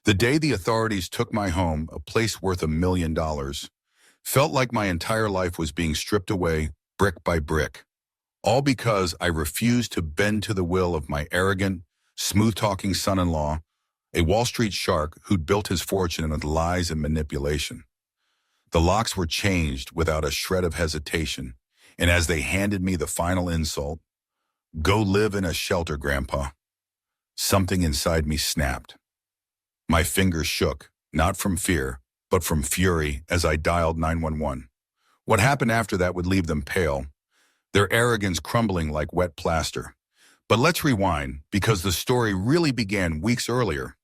The day the authorities took my home, a place worth $1 million, felt like my entire life was being stripped away, brick by brick. All because I refused to bend to the will of my arrogant, smooth-talking son-in-law, a Wall Street shark who'd built his fortune on lies and manipulation. The locks were changed without a shred of hesitation, and as they handed me the final insult, "Go live in a shelter, Grandpa," something inside me snapped. My fingers shook, not from fear, but from fury as I dialed 911. What happened after that would leave them pale, their arrogance crumbling like wet plaster. But let's rewind, because the story really began weeks earlier.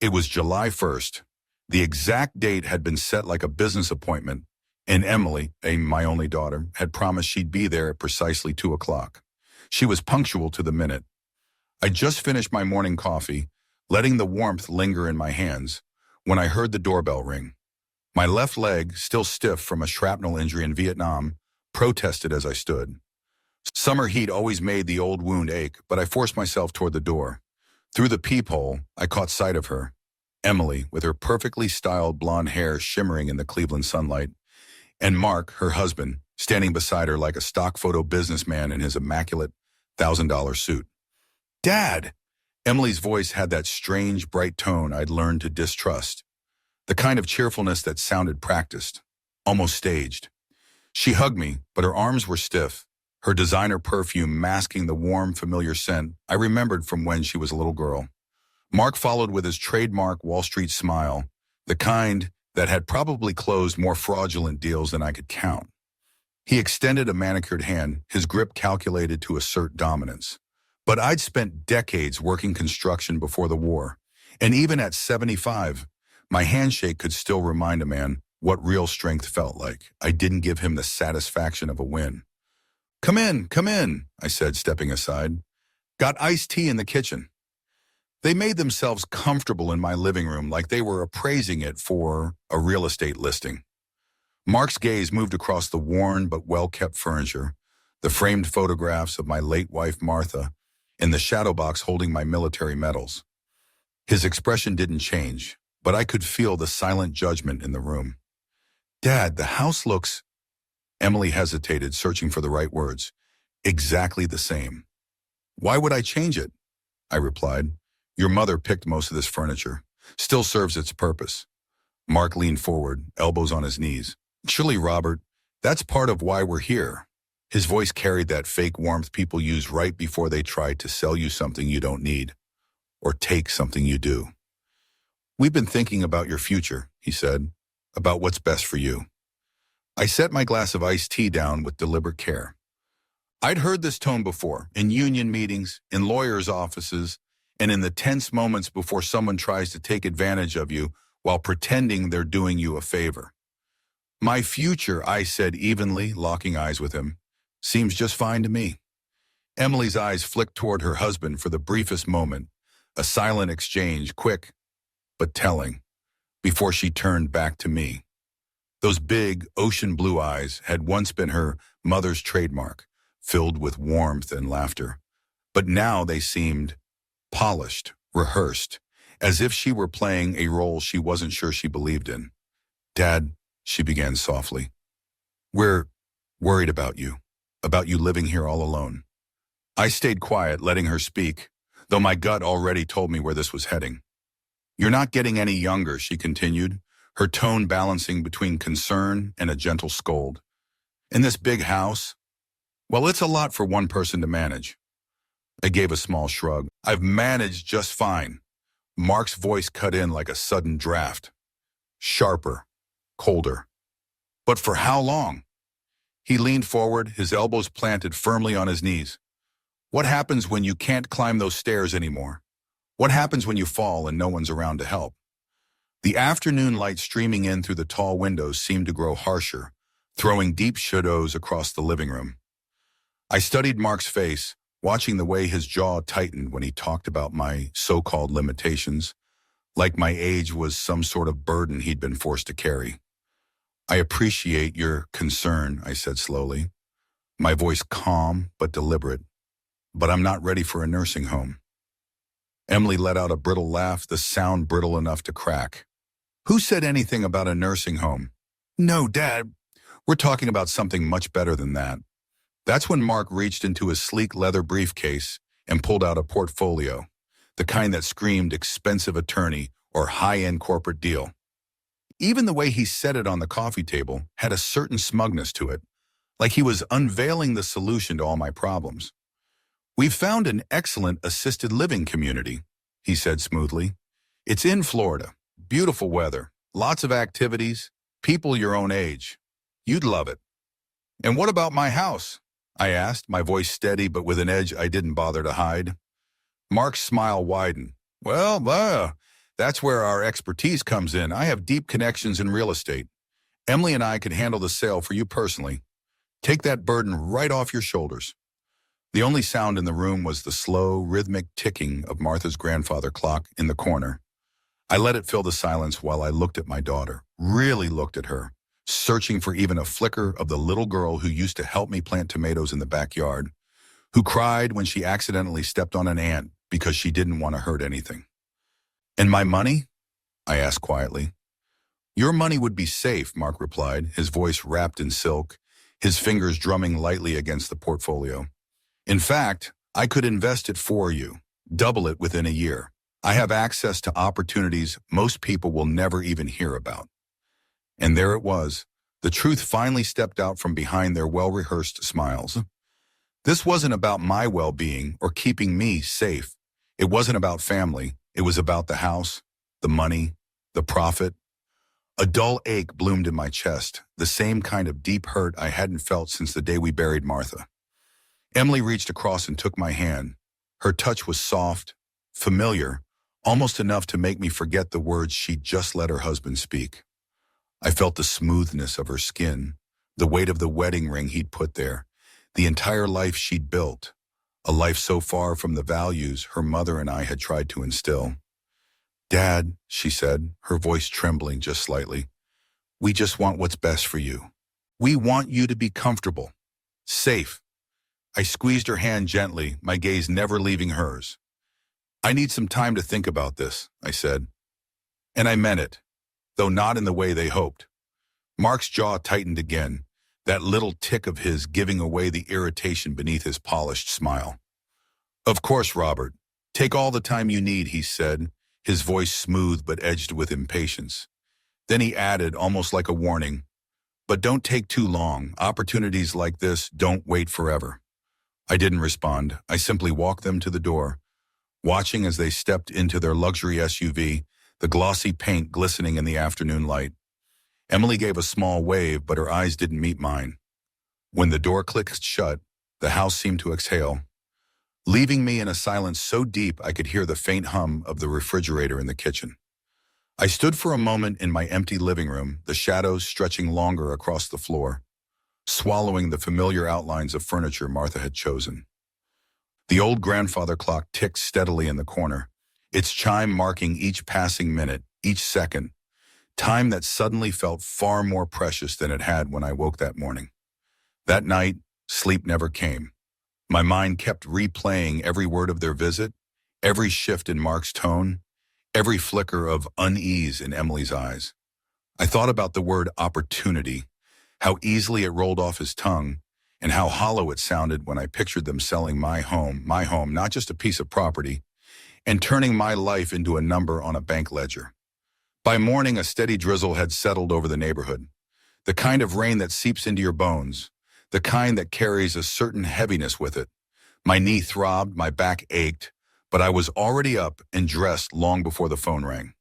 It was July 1st. The exact date had been set like a business appointment, and Emily, my only daughter, had promised she'd be there at precisely 2 o'clock. She was punctual to the minute. I just finished my morning coffee, letting the warmth linger in my hands, when I heard the doorbell ring. My left leg, still stiff from a shrapnel injury in Vietnam, protested as I stood. Summer heat always made the old wound ache, but I forced myself toward the door. Through the peephole, I caught sight of her, Emily, with her perfectly styled blonde hair shimmering in the Cleveland sunlight, and Mark, her husband, standing beside her like a stock photo businessman in his immaculate $1,000 suit. "Dad!" Emily's voice had that strange, bright tone I'd learned to distrust, the kind of cheerfulness that sounded practiced, almost staged. She hugged me, but her arms were stiff, her designer perfume masking the warm, familiar scent I remembered from when she was a little girl. Mark followed with his trademark Wall Street smile, the kind that had probably closed more fraudulent deals than I could count. He extended a manicured hand, his grip calculated to assert dominance. But I'd spent decades working construction before the war, and even at 75, my handshake could still remind a man what real strength felt like. I didn't give him the satisfaction of a win. Come in," I said, stepping aside. "Got iced tea in the kitchen." They made themselves comfortable in my living room like they were appraising it for a real estate listing. Mark's gaze moved across the worn but well-kept furniture, the framed photographs of my late wife Martha, and the shadow box holding my military medals. His expression didn't change, but I could feel the silent judgment in the room. "Dad, the house looks—" Emily hesitated, searching for the right words. "Exactly the same." "Why would I change it?" I replied. "Your mother picked most of this furniture. Still serves its purpose." Mark leaned forward, elbows on his knees. "Surely, Robert, that's part of why we're here." His voice carried that fake warmth people use right before they try to sell you something you don't need, or take something you do. "We've been thinking about your future," he said, "about what's best for you." I set my glass of iced tea down with deliberate care. I'd heard this tone before, in union meetings, in lawyers' offices, and in the tense moments before someone tries to take advantage of you while pretending they're doing you a favor. "My future," I said evenly, locking eyes with him, "seems just fine to me." Emily's eyes flicked toward her husband for the briefest moment, a silent exchange, quick but telling, before she turned back to me. Those big, ocean blue eyes had once been her mother's trademark, filled with warmth and laughter. But now they seemed polished, rehearsed, as if she were playing a role she wasn't sure she believed in. "Dad," she began softly, "we're worried about you living here all alone." I stayed quiet, letting her speak, though my gut already told me where this was heading. "You're not getting any younger," she continued, her tone balancing between concern and a gentle scold. "In this big house, well, it's a lot for one person to manage." I gave a small shrug. "I've managed just fine." Mark's voice cut in like a sudden draft. Sharper, colder. "But for how long?" He leaned forward, his elbows planted firmly on his knees. "What happens when you can't climb those stairs anymore? What happens when you fall and no one's around to help?" The afternoon light streaming in through the tall windows seemed to grow harsher, throwing deep shadows across the living room. I studied Mark's face, watching the way his jaw tightened when he talked about my so-called limitations, like my age was some sort of burden he'd been forced to carry. "I appreciate your concern," I said slowly, my voice calm but deliberate, "but I'm not ready for a nursing home." Emily let out a brittle laugh, the sound brittle enough to crack. Who said anything about a nursing home? No, Dad. We're talking about something much better than that. That's when Mark reached into his sleek leather briefcase and pulled out a portfolio, the kind that screamed expensive attorney or high-end corporate deal. Even the way he set it on the coffee table had a certain smugness to it, like he was unveiling the solution to all my problems. We've found an excellent assisted living community, he said smoothly. It's in Florida. Beautiful weather, lots of activities, people your own age. You'd love it. And what about my house? I asked, my voice steady but with an edge I didn't bother to hide. Mark's smile widened. Well, that's where our expertise comes in. I have deep connections in real estate. Emily and I could handle the sale for you personally. Take that burden right off your shoulders. The only sound in the room was the slow, rhythmic ticking of Martha's grandfather clock in the corner. I let it fill the silence while I looked at my daughter, really looked at her, searching for even a flicker of the little girl who used to help me plant tomatoes in the backyard, who cried when she accidentally stepped on an ant because she didn't want to hurt anything. And my money? I asked quietly. Your money would be safe, Mark replied, his voice wrapped in silk, his fingers drumming lightly against the portfolio. In fact, I could invest it for you, double it within a year. I have access to opportunities most people will never even hear about. And there it was. The truth finally stepped out from behind their well-rehearsed smiles. This wasn't about my well-being or keeping me safe. It wasn't about family. It was about the house, the money, the profit. A dull ache bloomed in my chest, the same kind of deep hurt I hadn't felt since the day we buried Martha. Emily reached across and took my hand. Her touch was soft, familiar, almost enough to make me forget the words she'd just let her husband speak. I felt the smoothness of her skin, the weight of the wedding ring he'd put there, the entire life she'd built, a life so far from the values her mother and I had tried to instill. Dad, she said, her voice trembling just slightly, we just want what's best for you. We want you to be comfortable, safe. I squeezed her hand gently, my gaze never leaving hers. I need some time to think about this, I said. And I meant it, though not in the way they hoped. Mark's jaw tightened again, that little tick of his giving away the irritation beneath his polished smile. Of course, Robert. Take all the time you need, he said, his voice smooth but edged with impatience. Then he added, almost like a warning, but don't take too long. Opportunities like this don't wait forever. I didn't respond. I simply walked them to the door, watching as they stepped into their luxury SUV, the glossy paint glistening in the afternoon light. Emily gave a small wave, but her eyes didn't meet mine. When the door clicked shut, the house seemed to exhale, leaving me in a silence so deep I could hear the faint hum of the refrigerator in the kitchen. I stood for a moment in my empty living room, the shadows stretching longer across the floor, swallowing the familiar outlines of furniture Martha had chosen. The old grandfather clock ticked steadily in the corner, its chime marking each passing minute, each second, time that suddenly felt far more precious than it had when I woke that morning. That night, sleep never came. My mind kept replaying every word of their visit, every shift in Mark's tone, every flicker of unease in Emily's eyes. I thought about the word opportunity, how easily it rolled off his tongue, and how hollow it sounded when I pictured them selling my home, not just a piece of property, and turning my life into a number on a bank ledger. By morning, a steady drizzle had settled over the neighborhood, the kind of rain that seeps into your bones, the kind that carries a certain heaviness with it. My knee throbbed, my back ached, but I was already up and dressed long before the phone rang.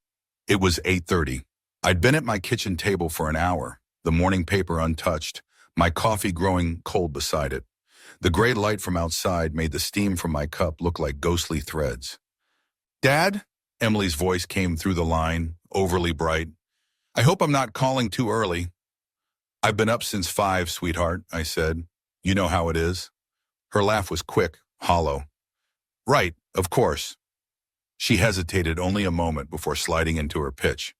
It was 8:30. I'd been at my kitchen table for an hour, the morning paper untouched, my coffee growing cold beside it. The gray light from outside made the steam from my cup look like ghostly threads. Dad? Emily's voice came through the line, overly bright. I hope I'm not calling too early. I've been up since 5, sweetheart, I said. You know how it is. Her laugh was quick, hollow. Right, of course. She hesitated only a moment before sliding into her pitch.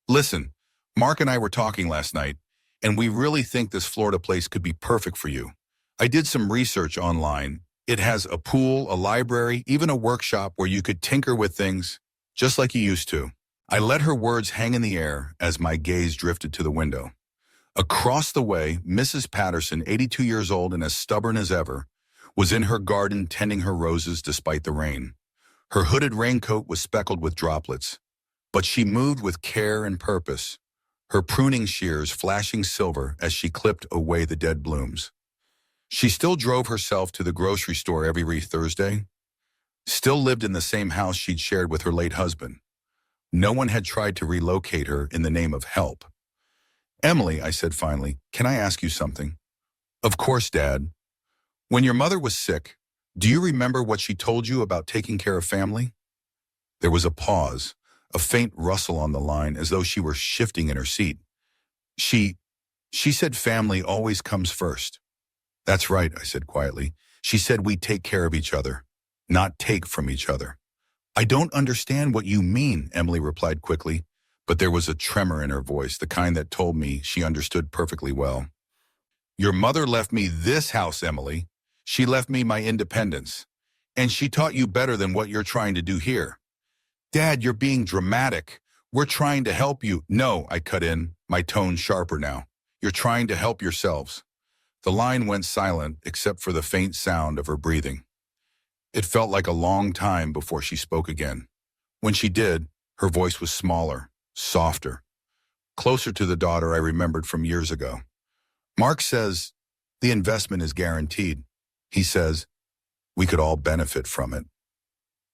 Listen, Mark and I were talking last night, and we really think this Florida place could be perfect for you. I did some research online, It has a pool, a library, even a workshop where you could tinker with things just like you used to. I let her words hang in the air as my gaze drifted to the window. Across the way, Mrs. Patterson, 82 years old and as stubborn as ever, was in her garden tending her roses despite the rain. Her hooded raincoat was speckled with droplets, but she moved with care and purpose, her pruning shears flashing silver as she clipped away the dead blooms. She still drove herself to the grocery store every Thursday, still lived in the same house she'd shared with her late husband. No one had tried to relocate her in the name of help. "Emily," I said finally, "can I ask you something?" "Of course, Dad." "When your mother was sick, do you remember what she told you about taking care of family?" There was a pause, a faint rustle on the line as though she were shifting in her seat. She said family always comes first." "That's right," I said quietly. "She said we take care of each other, not take from each other." "I don't understand what you mean," Emily replied quickly, but there was a tremor in her voice, the kind that told me she understood perfectly well. "Your mother left me this house, Emily. She left me my independence. And she taught you better than what you're trying to do here." "Dad, you're being dramatic. We're trying to help you." "No," I cut in, my tone sharper now. "You're trying to help yourselves." The line went silent except for the faint sound of her breathing. It felt like a long time before she spoke again. When she did, her voice was smaller, softer, closer to the daughter I remembered from years ago. "Mark says the investment is guaranteed. He says we could all benefit from it."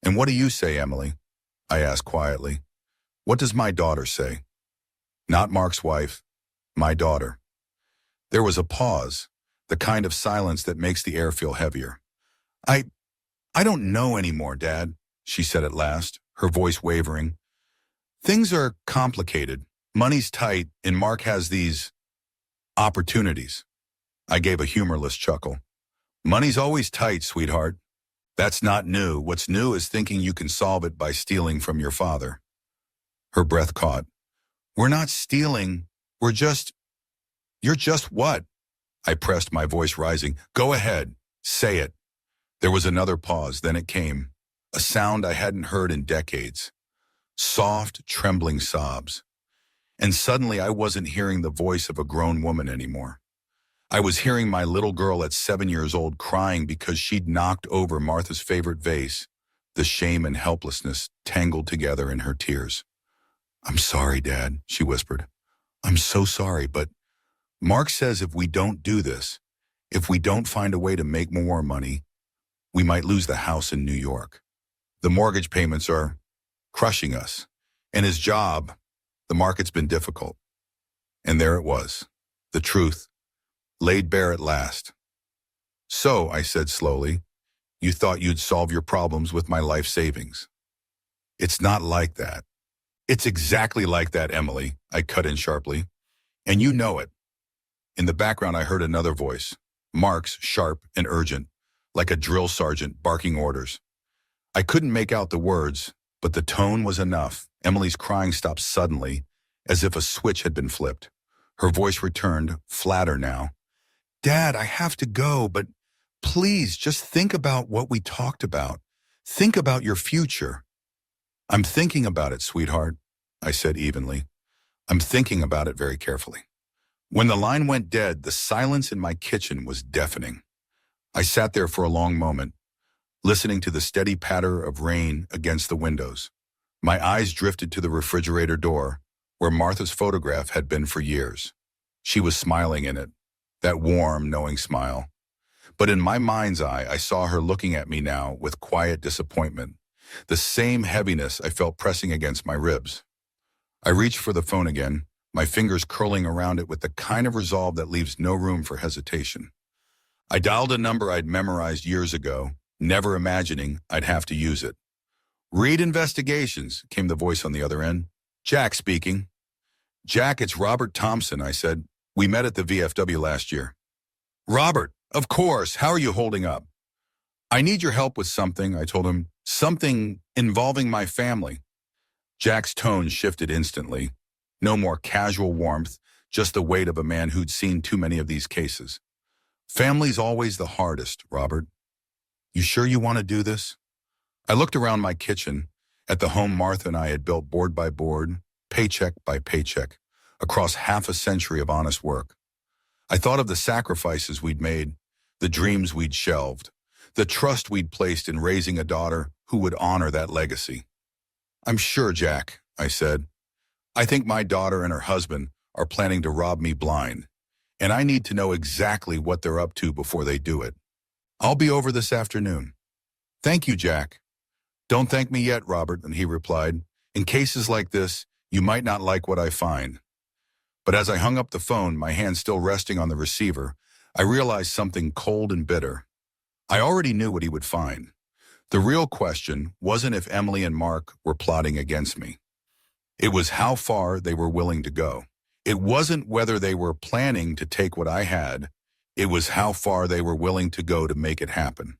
"And what do you say, Emily?" I asked quietly. "What does my daughter say?" "Not Mark's wife, my daughter." There was a pause, the kind of silence that makes the air feel heavier. I don't know anymore, Dad," she said at last, her voice wavering. "Things are complicated. Money's tight, and Mark has these opportunities." I gave a humorless chuckle. "Money's always tight, sweetheart. That's not new. What's new is thinking you can solve it by stealing from your father." Her breath caught. "We're not stealing. You're just what?" I pressed, my voice rising. "Go ahead. Say it." There was another pause, then it came. A sound I hadn't heard in decades. Soft, trembling sobs. And suddenly I wasn't hearing the voice of a grown woman anymore. I was hearing my little girl at 7 years old crying because she'd knocked over Martha's favorite vase, the shame and helplessness tangled together in her tears. "I'm sorry, Dad," she whispered. "I'm so sorry, but Mark says if we don't do this, if we don't find a way to make more money, we might lose the house in New York. The mortgage payments are crushing us. And his job, the market's been difficult." And there it was, the truth, laid bare at last. "So," I said slowly, "you thought you'd solve your problems with my life savings." "It's not like that." "It's exactly like that, Emily," I cut in sharply. "And you know it." In the background I heard another voice, Mark's, sharp and urgent, like a drill sergeant barking orders. I couldn't make out the words, but the tone was enough. Emily's crying stopped suddenly, as if a switch had been flipped. Her voice returned, flatter now. "Dad, I have to go, but please just think about what we talked about. Think about your future." "I'm thinking about it, sweetheart," I said evenly. "I'm thinking about it very carefully." When the line went dead, the silence in my kitchen was deafening. I sat there for a long moment, listening to the steady patter of rain against the windows. My eyes drifted to the refrigerator door, where Martha's photograph had been for years. She was smiling in it, that warm, knowing smile. But in my mind's eye, I saw her looking at me now with quiet disappointment, the same heaviness I felt pressing against my ribs. I reached for the phone again, my fingers curling around it with the kind of resolve that leaves no room for hesitation. I dialed a number I'd memorized years ago, never imagining I'd have to use it. "Reed Investigations," came the voice on the other end. "Jack speaking." "Jack, it's Robert Thompson," I said. "We met at the VFW last year." "Robert, of course. How are you holding up?" "I need your help with something," I told him. "Something involving my family." Jack's tone shifted instantly. No more casual warmth, just the weight of a man who'd seen too many of these cases. "Family's always the hardest, Robert." You sure you want to do this? I looked around my kitchen at the home Martha and I had built board by board, paycheck by paycheck, across half a century of honest work. I thought of the sacrifices we'd made, the dreams we'd shelved, the trust we'd placed in raising a daughter who would honor that legacy. I'm sure, Jack, I said. I think my daughter and her husband are planning to rob me blind, and I need to know exactly what they're up to before they do it. I'll be over this afternoon. Thank you, Jack. Don't thank me yet, Robert, and he replied. In cases like this, you might not like what I find. But as I hung up the phone, my hand still resting on the receiver, I realized something cold and bitter. I already knew what he would find. The real question wasn't if Emily and Mark were plotting against me. It was how far they were willing to go. It wasn't whether they were planning to take what I had. It was how far they were willing to go to make it happen.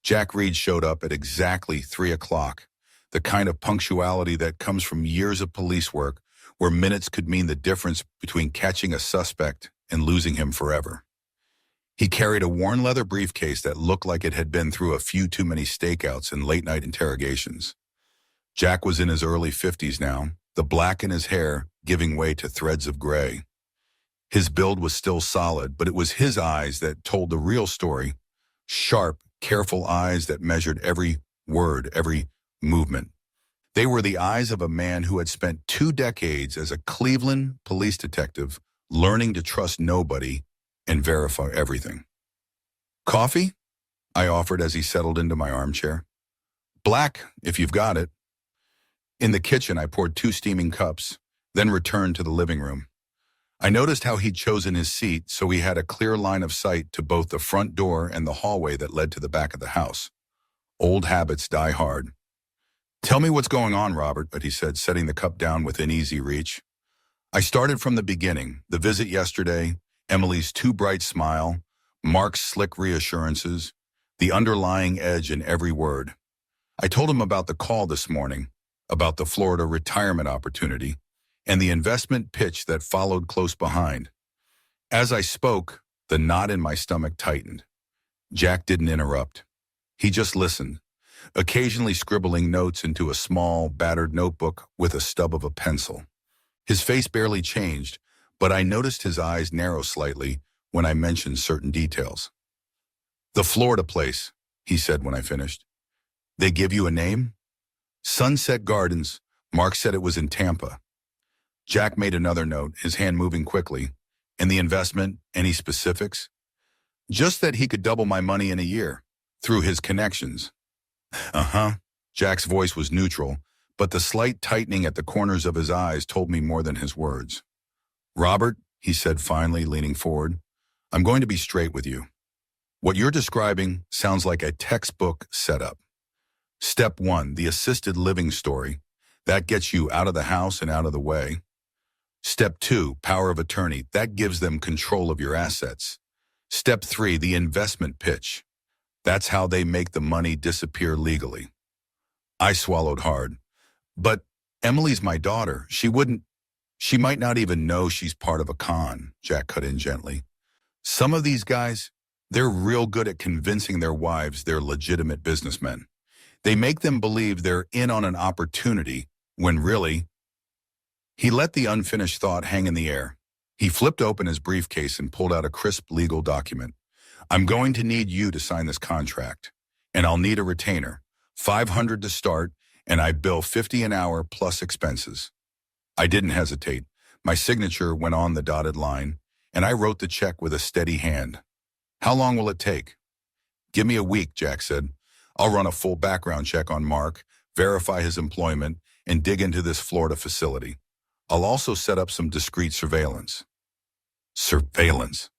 Jack Reed showed up at exactly 3 o'clock, the kind of punctuality that comes from years of police work where minutes could mean the difference between catching a suspect and losing him forever. He carried a worn leather briefcase that looked like it had been through a few too many stakeouts and late-night interrogations. Jack was in his early 50s now, the black in his hair giving way to threads of gray. His build was still solid, but it was his eyes that told the real story, sharp, careful eyes that measured every word, every movement. They were the eyes of a man who had spent 2 decades as a Cleveland police detective, learning to trust nobody and verify everything. Coffee? I offered as he settled into my armchair. Black, if you've got it. In the kitchen, I poured 2 steaming cups, then returned to the living room. I noticed how he'd chosen his seat so he had a clear line of sight to both the front door and the hallway that led to the back of the house. Old habits die hard. Tell me what's going on, Robert, he said, setting the cup down within easy reach. I started from the beginning, the visit yesterday, Emily's too bright smile, Mark's slick reassurances, the underlying edge in every word. I told him about the call this morning, about the Florida retirement opportunity, and the investment pitch that followed close behind. As I spoke, the knot in my stomach tightened. Jack didn't interrupt. He just listened, occasionally scribbling notes into a small, battered notebook with a stub of a pencil. His face barely changed, but I noticed his eyes narrow slightly when I mentioned certain details. The Florida place, he said when I finished. They give you a name? Sunset Gardens. Mark said it was in Tampa. Jack made another note, his hand moving quickly. And the investment, any specifics? Just that he could double my money in a year, through his connections. Uh-huh. Jack's voice was neutral, but the slight tightening at the corners of his eyes told me more than his words. Robert, he said finally, leaning forward, I'm going to be straight with you. What you're describing sounds like a textbook setup. Step 1, the assisted living story. That gets you out of the house and out of the way. Step 2, power of attorney. That gives them control of your assets. Step 3, the investment pitch. That's how they make the money disappear legally. I swallowed hard. But Emily's my daughter. She might not even know she's part of a con, Jack cut in gently. Some of these guys, they're real good at convincing their wives they're legitimate businessmen. They make them believe they're in on an opportunity when really... He let the unfinished thought hang in the air. He flipped open his briefcase and pulled out a crisp legal document. I'm going to need you to sign this contract, and I'll need a retainer, $500 to start, and I bill $50 an hour plus expenses. I didn't hesitate. My signature went on the dotted line, and I wrote the check with a steady hand. How long will it take? Give me a week, Jack said. I'll run a full background check on Mark, verify his employment, and dig into this Florida facility. I'll also set up some discreet surveillance. Surveillance.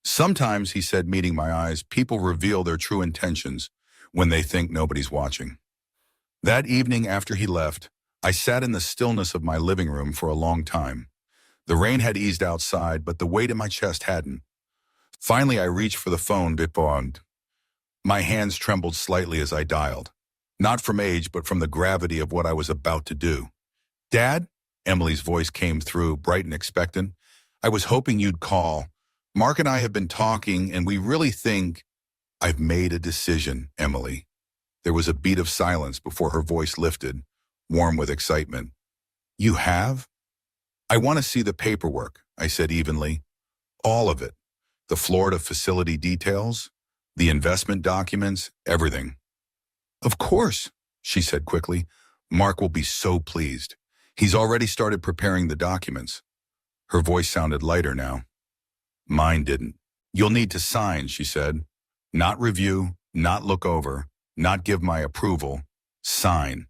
Sometimes, he said, meeting my eyes, people reveal their true intentions when they think nobody's watching. That evening after he left, I sat in the stillness of my living room for a long time. The rain had eased outside, but the weight in my chest hadn't. Finally, I reached for the phone, bit-bond. My hands trembled slightly as I dialed, not from age, but from the gravity of what I was about to do. Dad? Emily's voice came through, bright and expectant. I was hoping you'd call. Mark and I have been talking, and we really think... I've made a decision, Emily. There was a beat of silence before her voice lifted, warm with excitement. You have? I want to see the paperwork, I said evenly. All of it. The Florida facility details, the investment documents, everything. Of course, she said quickly. Mark will be so pleased. He's already started preparing the documents. Her voice sounded lighter now. Mine didn't. You'll need to sign, she said. Not review, not look over, not give my approval. Sign.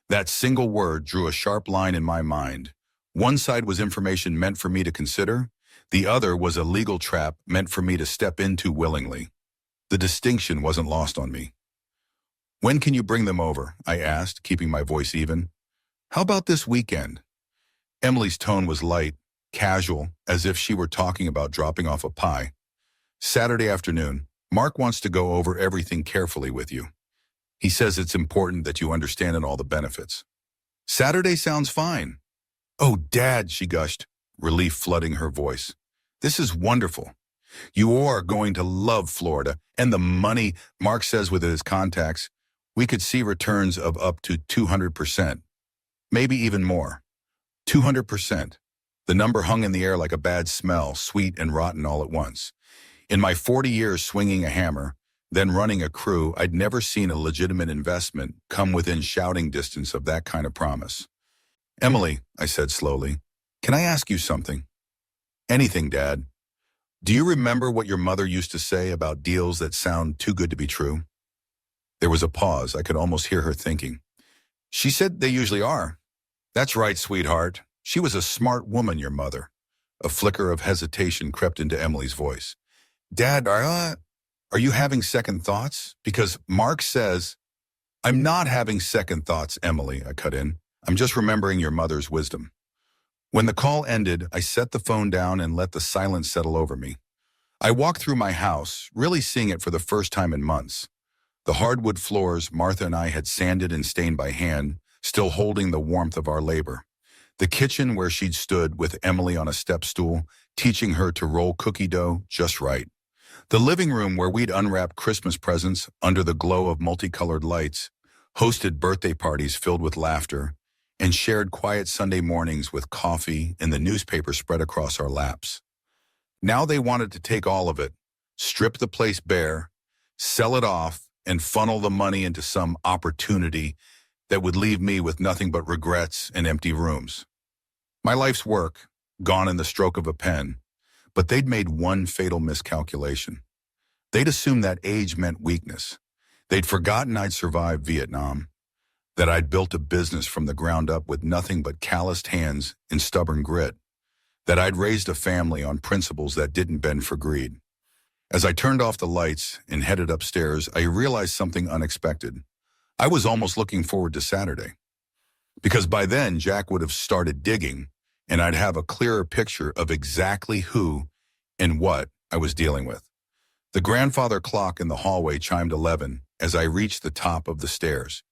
That single word drew a sharp line in my mind. One side was information meant for me to consider. The other was a legal trap meant for me to step into willingly. The distinction wasn't lost on me. When can you bring them over? I asked, keeping my voice even. How about this weekend? Emily's tone was light, casual, as if she were talking about dropping off a pie. Saturday afternoon. Mark wants to go over everything carefully with you. He says it's important that you understand all the benefits. Saturday sounds fine. Oh, Dad, she gushed, relief flooding her voice. This is wonderful. You are going to love Florida, and the money, Mark says with his contacts, we could see returns of up to 200%, maybe even more. 200%. The number hung in the air like a bad smell, sweet and rotten all at once. In my 40 years swinging a hammer, then running a crew, I'd never seen a legitimate investment come within shouting distance of that kind of promise. Emily, I said slowly, can I ask you something? Anything, Dad. Do you remember what your mother used to say about deals that sound too good to be true? There was a pause. I could almost hear her thinking. She said they usually are. That's right, sweetheart. She was a smart woman, your mother. A flicker of hesitation crept into Emily's voice. Dad, are you having second thoughts? Because Mark says, I'm not having second thoughts, Emily, I cut in. I'm just remembering your mother's wisdom. When the call ended, I set the phone down and let the silence settle over me. I walked through my house, really seeing it for the first time in months. The hardwood floors Martha and I had sanded and stained by hand, still holding the warmth of our labor. The kitchen where she'd stood with Emily on a step stool, teaching her to roll cookie dough just right. The living room where we'd unwrapped Christmas presents under the glow of multicolored lights, hosted birthday parties filled with laughter, and shared quiet Sunday mornings with coffee and the newspaper spread across our laps. Now they wanted to take all of it, strip the place bare, sell it off, and funnel the money into some opportunity that would leave me with nothing but regrets and empty rooms. My life's work, gone in the stroke of a pen, but they'd made one fatal miscalculation. They'd assumed that age meant weakness. They'd forgotten I'd survived Vietnam, that I'd built a business from the ground up with nothing but calloused hands and stubborn grit, that I'd raised a family on principles that didn't bend for greed. As I turned off the lights and headed upstairs, I realized something unexpected. I was almost looking forward to Saturday. Because by then, Jack would have started digging, and I'd have a clearer picture of exactly who and what I was dealing with. The grandfather clock in the hallway chimed 11 as I reached the top of the stairs.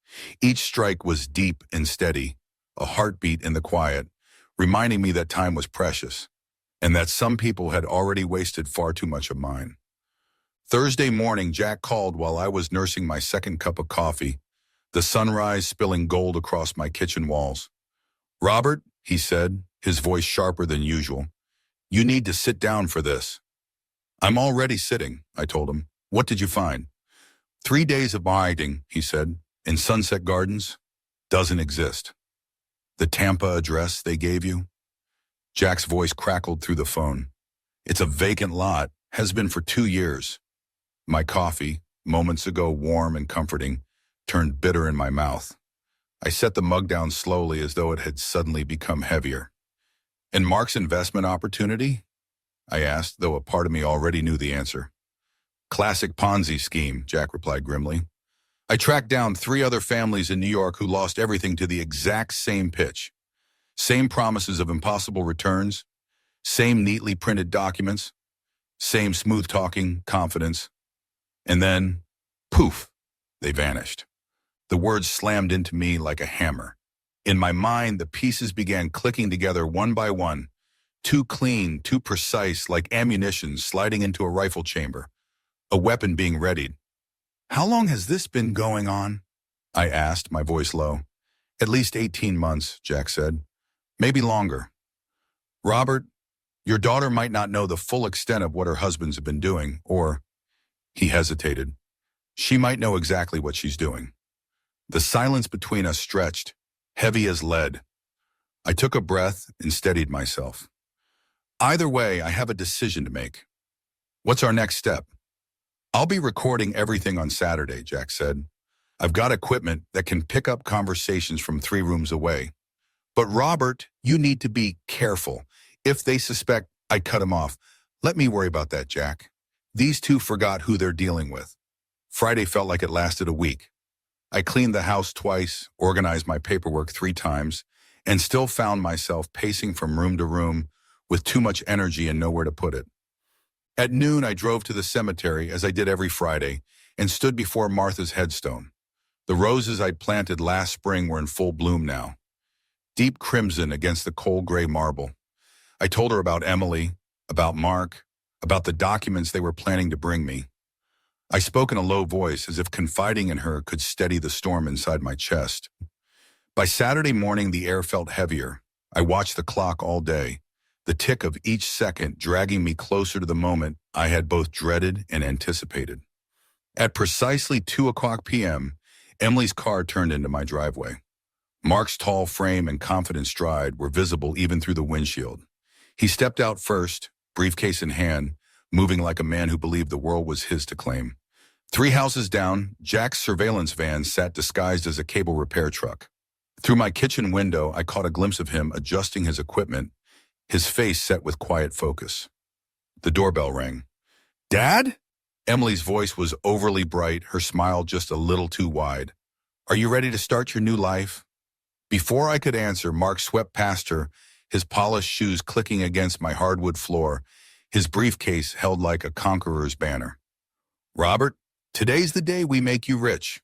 Each strike was deep and steady, a heartbeat in the quiet, reminding me that time was precious, and that some people had already wasted far too much of mine. Thursday morning, Jack called while I was nursing my second cup of coffee, the sunrise spilling gold across my kitchen walls. Robert, he said, his voice sharper than usual, you need to sit down for this. I'm already sitting, I told him. What did you find? 3 days of hiding, he said, in Sunset Gardens, doesn't exist. The Tampa address they gave you? Jack's voice crackled through the phone. It's a vacant lot, has been for 2 years. My coffee, moments ago warm and comforting, turned bitter in my mouth. I set the mug down slowly as though it had suddenly become heavier. And Mark's investment opportunity? I asked, though a part of me already knew the answer. Classic Ponzi scheme, Jack replied grimly. I tracked down 3 other families in New York who lost everything to the exact same pitch. Same promises of impossible returns, same neatly printed documents, same smooth-talking confidence. And then, poof, they vanished. The words slammed into me like a hammer. In my mind, the pieces began clicking together one by one, too clean, too precise, like ammunition sliding into a rifle chamber, a weapon being readied. How long has this been going on? I asked, my voice low. At least 18 months, Jack said. Maybe longer. Robert, your daughter might not know the full extent of what her husbands have been doing, or, he hesitated, she might know exactly what she's doing. The silence between us stretched, heavy as lead. I took a breath and steadied myself. Either way, I have a decision to make. What's our next step? I'll be recording everything on Saturday, Jack said. I've got equipment that can pick up conversations from 3 rooms away. But Robert, you need to be careful. If they suspect, I cut him off. Let me worry about that, Jack. These two forgot who they're dealing with. Friday felt like it lasted a week. I cleaned the house twice, organized my paperwork 3 times, and still found myself pacing from room to room with too much energy and nowhere to put it. At noon, I drove to the cemetery, as I did every Friday, and stood before Martha's headstone. The roses I'd planted last spring were in full bloom now, deep crimson against the cold gray marble. I told her about Emily, about Mark, about the documents they were planning to bring me. I spoke in a low voice, as if confiding in her could steady the storm inside my chest. By Saturday morning, the air felt heavier. I watched the clock all day, the tick of each second dragging me closer to the moment I had both dreaded and anticipated. At precisely 2:00 p.m., Emily's car turned into my driveway. Mark's tall frame and confident stride were visible even through the windshield. He stepped out first, briefcase in hand, moving like a man who believed the world was his to claim. 3 houses down, Jack's surveillance van sat disguised as a cable repair truck. Through my kitchen window, I caught a glimpse of him adjusting his equipment, his face set with quiet focus. The doorbell rang. Dad? Emily's voice was overly bright, her smile just a little too wide. Are you ready to start your new life? Before I could answer, Mark swept past her, his polished shoes clicking against my hardwood floor, his briefcase held like a conqueror's banner. Robert, today's the day we make you rich.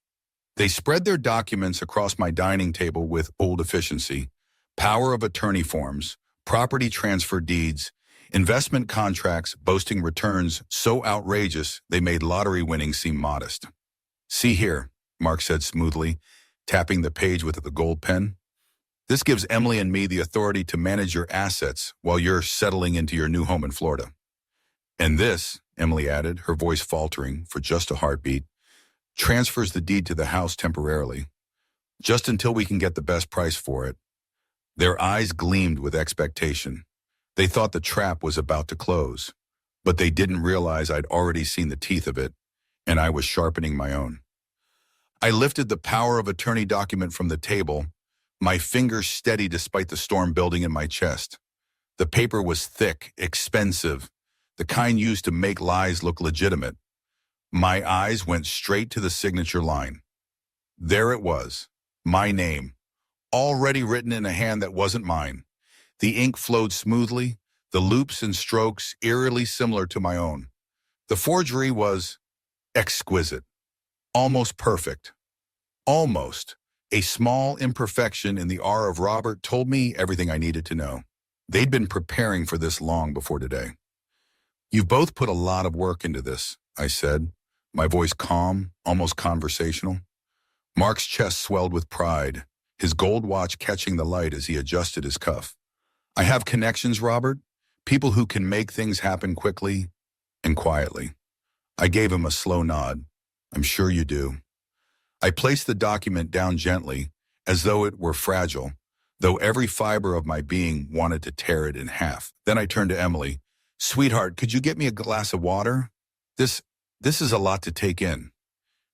They spread their documents across my dining table with old efficiency, power of attorney forms, property transfer deeds, investment contracts boasting returns so outrageous they made lottery winnings seem modest. See here, Mark said smoothly, tapping the page with the gold pen. This gives Emily and me the authority to manage your assets while you're settling into your new home in Florida. And this, Emily added, her voice faltering for just a heartbeat, transfers the deed to the house temporarily, just until we can get the best price for it. Their eyes gleamed with expectation. They thought the trap was about to close, but they didn't realize I'd already seen the teeth of it, and I was sharpening my own. I lifted the power of attorney document from the table, my fingers steady despite the storm building in my chest. The paper was thick, expensive, the kind used to make lies look legitimate. My eyes went straight to the signature line. There it was, my name, already written in a hand that wasn't mine. The ink flowed smoothly, the loops and strokes eerily similar to my own. The forgery was exquisite, almost perfect. Almost. A small imperfection in the R of Robert told me everything I needed to know. They'd been preparing for this long before today. You've both put a lot of work into this, I said, my voice calm, almost conversational. Mark's chest swelled with pride, his gold watch catching the light as he adjusted his cuff. I have connections, Robert, people who can make things happen quickly and quietly. I gave him a slow nod. I'm sure you do. I placed the document down gently, as though it were fragile, though every fiber of my being wanted to tear it in half. Then I turned to Emily. Sweetheart, could you get me a glass of water? This is a lot to take in.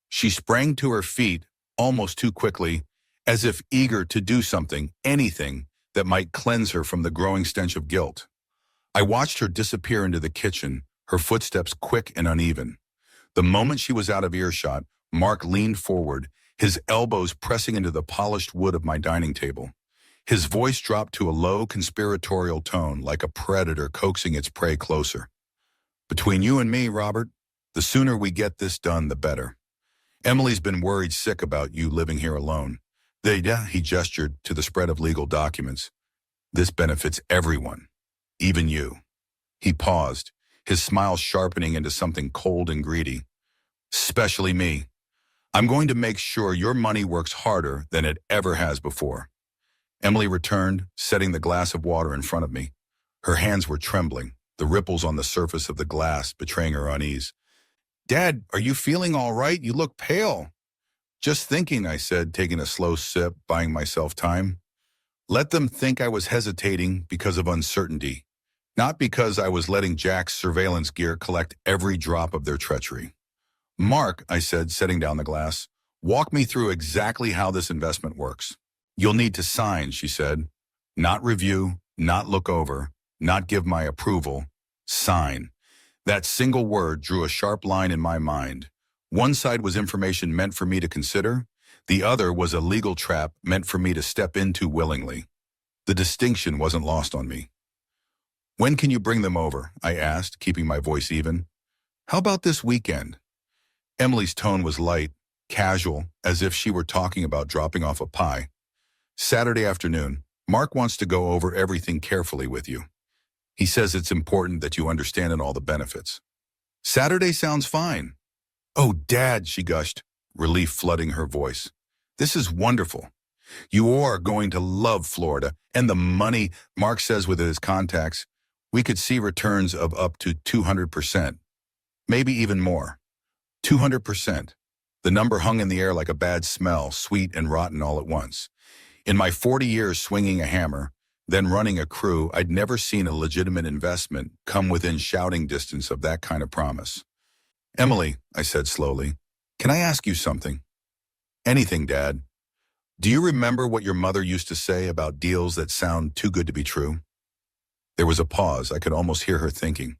She sprang to her feet, almost too quickly, as if eager to do something, anything, that might cleanse her from the growing stench of guilt. I watched her disappear into the kitchen, her footsteps quick and uneven. The moment she was out of earshot, Mark leaned forward, his elbows pressing into the polished wood of my dining table. His voice dropped to a low, conspiratorial tone, like a predator coaxing its prey closer. Between you and me, Robert, the sooner we get this done, the better. Emily's been worried sick about you living here alone. He gestured to the spread of legal documents. This benefits everyone, even you. He paused, his smile sharpening into something cold and greedy. Especially me. I'm going to make sure your money works harder than it ever has before. Emily returned, setting the glass of water in front of me. Her hands were trembling, the ripples on the surface of the glass betraying her unease. Dad, are you feeling all right? You look pale. Just thinking, I said, taking a slow sip, buying myself time. Let them think I was hesitating because of uncertainty, not because I was letting Jack's surveillance gear collect every drop of their treachery. Mark, I said, setting down the glass, walk me through exactly how this investment works. You'll need to sign, she said. Not review, not look over, not give my approval. Sign. That single word drew a sharp line in my mind. One side was information meant for me to consider. The other was a legal trap meant for me to step into willingly. The distinction wasn't lost on me. When can you bring them over? I asked, keeping my voice even. How about this weekend? Emily's tone was light, casual, as if she were talking about dropping off a pie. Saturday afternoon. Mark wants to go over everything carefully with you. He says it's important that you understand all the benefits. Saturday sounds fine. Oh, Dad, she gushed, relief flooding her voice. This is wonderful. You are going to love Florida, and the money, Mark says with his contacts, we could see returns of up to 200%, maybe even more. 200%. The number hung in the air like a bad smell, sweet and rotten all at once. In my 40 years swinging a hammer, then running a crew, I'd never seen a legitimate investment come within shouting distance of that kind of promise. Emily, I said slowly, can I ask you something? Anything, Dad. Do you remember what your mother used to say about deals that sound too good to be true? There was a pause. I could almost hear her thinking.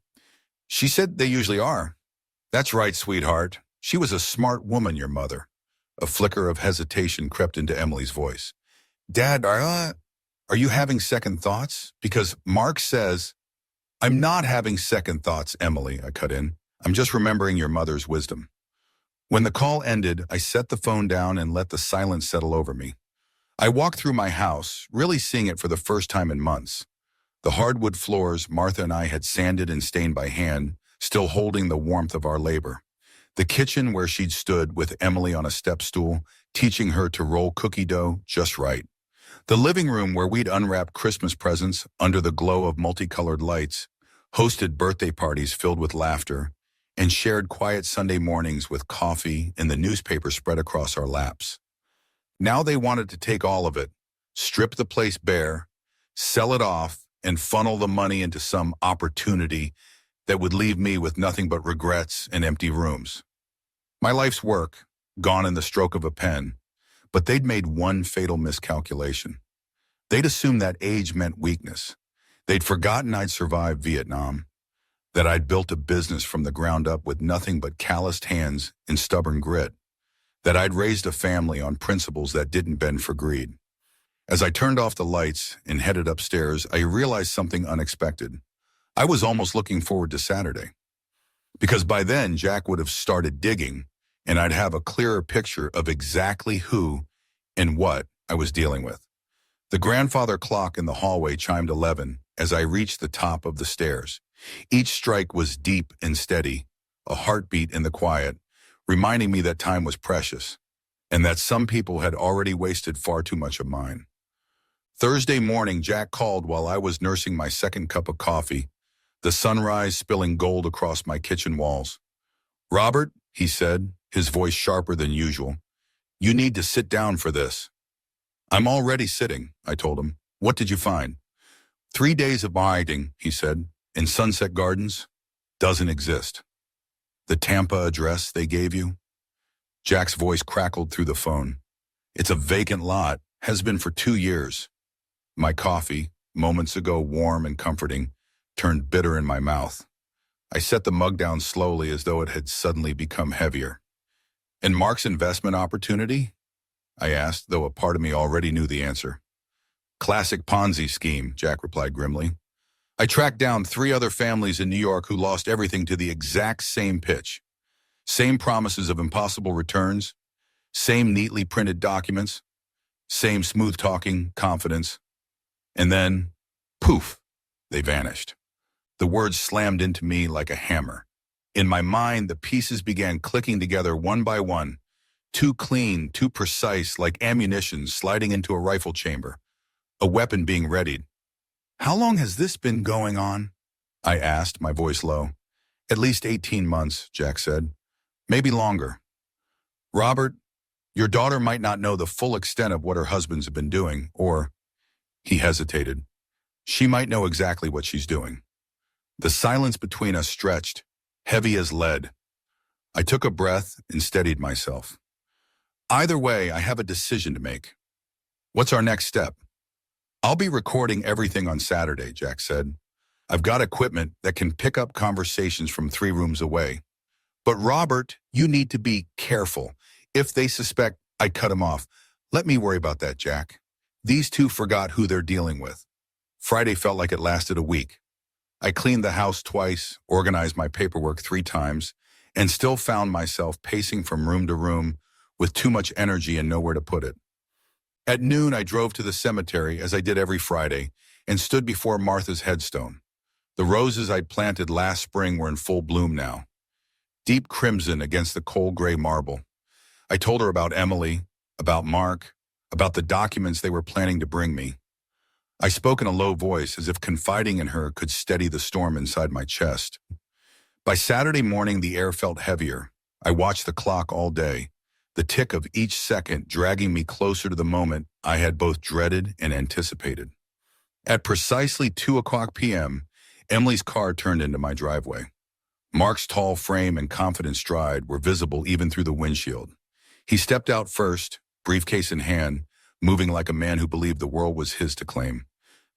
She said they usually are. That's right, sweetheart. She was a smart woman, your mother. A flicker of hesitation crept into Emily's voice. Dad, are you having second thoughts? Because Mark says, I'm not having second thoughts, Emily, I cut in. I'm just remembering your mother's wisdom. When the call ended, I set the phone down and let the silence settle over me. I walked through my house, really seeing it for the first time in months. The hardwood floors Martha and I had sanded and stained by hand, still holding the warmth of our labor. The kitchen where she'd stood with Emily on a step stool, teaching her to roll cookie dough just right. The living room where we'd unwrap Christmas presents under the glow of multicolored lights, hosted birthday parties filled with laughter, and shared quiet Sunday mornings with coffee and the newspaper spread across our laps. Now they wanted to take all of it, strip the place bare, sell it off, and funnel the money into some opportunity that would leave me with nothing but regrets and empty rooms. My life's work, gone in the stroke of a pen, but they'd made one fatal miscalculation. They'd assumed that age meant weakness. They'd forgotten I'd survived Vietnam, that I'd built a business from the ground up with nothing but calloused hands and stubborn grit, that I'd raised a family on principles that didn't bend for greed. As I turned off the lights and headed upstairs, I realized something unexpected. I was almost looking forward to Saturday, because by then Jack would have started digging, and I'd have a clearer picture of exactly who and what I was dealing with. The grandfather clock in the hallway chimed 11 as I reached the top of the stairs. Each strike was deep and steady, a heartbeat in the quiet, reminding me that time was precious, and that some people had already wasted far too much of mine. Thursday morning, Jack called while I was nursing my second cup of coffee, the sunrise spilling gold across my kitchen walls. Robert, he said, his voice sharper than usual, you need to sit down for this. I'm already sitting, I told him. What did you find? 3 days of hiding, he said, in Sunset Gardens, doesn't exist. The Tampa address they gave you? Jack's voice crackled through the phone. It's a vacant lot, has been for 2 years. My coffee, moments ago warm and comforting, turned bitter in my mouth. I set the mug down slowly as though it had suddenly become heavier. And Mark's investment opportunity? I asked, though a part of me already knew the answer. Classic Ponzi scheme, Jack replied grimly. I tracked down 3 other families in New York who lost everything to the exact same pitch. Same promises of impossible returns, same neatly printed documents, same smooth-talking confidence. And then, poof, they vanished. The words slammed into me like a hammer. In my mind, the pieces began clicking together one by one, Too clean, too precise, like ammunition sliding into a rifle chamber, a weapon being readied. How long has this been going on? I asked, my voice low. At least 18 months, Jack said. Maybe longer. Robert, your daughter might not know the full extent of what her husbands have been doing, or, he hesitated, she might know exactly what she's doing. The silence between us stretched, heavy as lead. I took a breath and steadied myself. Either way, I have a decision to make. What's our next step? I'll be recording everything on Saturday, Jack said. I've got equipment that can pick up conversations from 3 rooms away. But Robert, you need to be careful. If they suspect, I cut him off. Let me worry about that, Jack. These two forgot who they're dealing with. Friday felt like it lasted a week. I cleaned the house twice, organized my paperwork 3 times, and still found myself pacing from room to room with too much energy and nowhere to put it. At noon, I drove to the cemetery, as I did every Friday, and stood before Martha's headstone. The roses I'd planted last spring were in full bloom now, deep crimson against the cold gray marble. I told her about Emily, about Mark, about the documents they were planning to bring me. I spoke in a low voice, as if confiding in her could steady the storm inside my chest. By Saturday morning, the air felt heavier. I watched the clock all day, the tick of each second dragging me closer to the moment I had both dreaded and anticipated. At precisely 2:00 p.m., Emily's car turned into my driveway. Mark's tall frame and confident stride were visible even through the windshield. He stepped out first, briefcase in hand, moving like a man who believed the world was his to claim.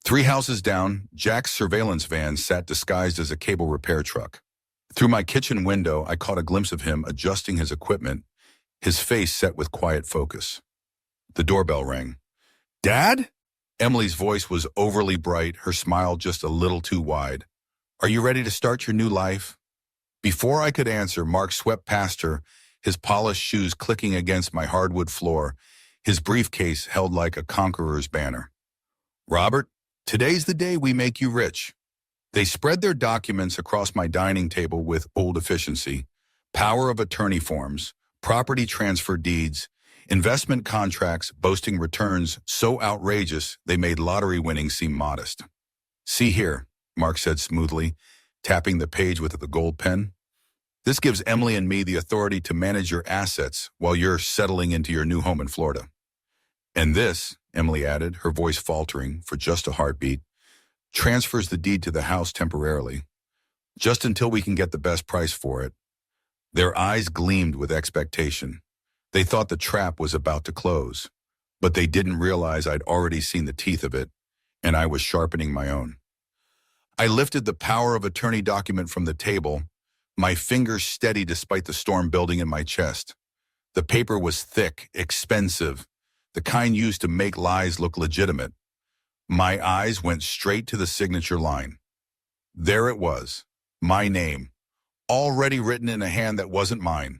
3 houses down, Jack's surveillance van sat disguised as a cable repair truck. Through my kitchen window, I caught a glimpse of him adjusting his equipment, his face set with quiet focus. The doorbell rang. Dad? Emily's voice was overly bright, her smile just a little too wide. Are you ready to start your new life? Before I could answer, Mark swept past her, his polished shoes clicking against my hardwood floor, his briefcase held like a conqueror's banner. Robert, today's the day we make you rich. They spread their documents across my dining table with old efficiency, power of attorney forms, property transfer deeds, investment contracts boasting returns so outrageous they made lottery winnings seem modest. See here, Mark said smoothly, tapping the page with the gold pen. This gives Emily and me the authority to manage your assets while you're settling into your new home in Florida. And this, Emily added, her voice faltering for just a heartbeat, transfers the deed to the house temporarily, just until we can get the best price for it. Their eyes gleamed with expectation. They thought the trap was about to close, but they didn't realize I'd already seen the teeth of it, and I was sharpening my own. I lifted the power of attorney document from the table, my fingers steady despite the storm building in my chest. The paper was thick, expensive, the kind used to make lies look legitimate. My eyes went straight to the signature line. There it was, my name, already written in a hand that wasn't mine.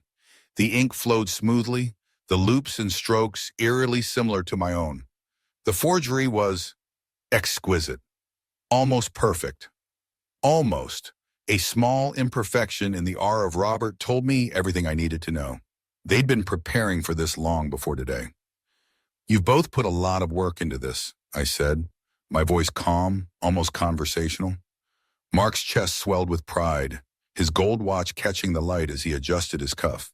The ink flowed smoothly, the loops and strokes eerily similar to my own. The forgery was exquisite, almost perfect. Almost. A small imperfection in the R of Robert told me everything I needed to know. They'd been preparing for this long before today. You've both put a lot of work into this, I said, my voice calm, almost conversational. Mark's chest swelled with pride, his gold watch catching the light as he adjusted his cuff.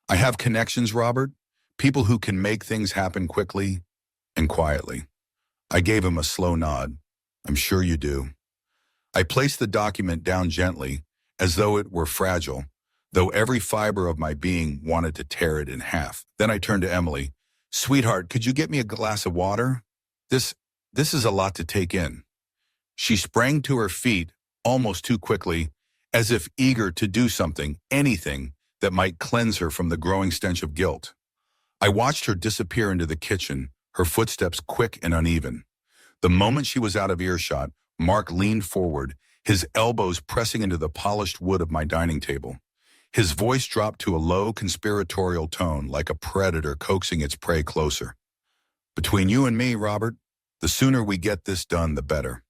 I have connections, Robert, people who can make things happen quickly and quietly. I gave him a slow nod. I'm sure you do. I placed the document down gently, as though it were fragile, though every fiber of my being wanted to tear it in half. Then I turned to Emily. Sweetheart, could you get me a glass of water? This is a lot to take in. She sprang to her feet, almost too quickly, as if eager to do something, anything, that might cleanse her from the growing stench of guilt. I watched her disappear into the kitchen, her footsteps quick and uneven. The moment she was out of earshot, Mark leaned forward, his elbows pressing into the polished wood of my dining table. His voice dropped to a low, conspiratorial tone, like a predator coaxing its prey closer. Between you and me, Robert, the sooner we get this done, the better.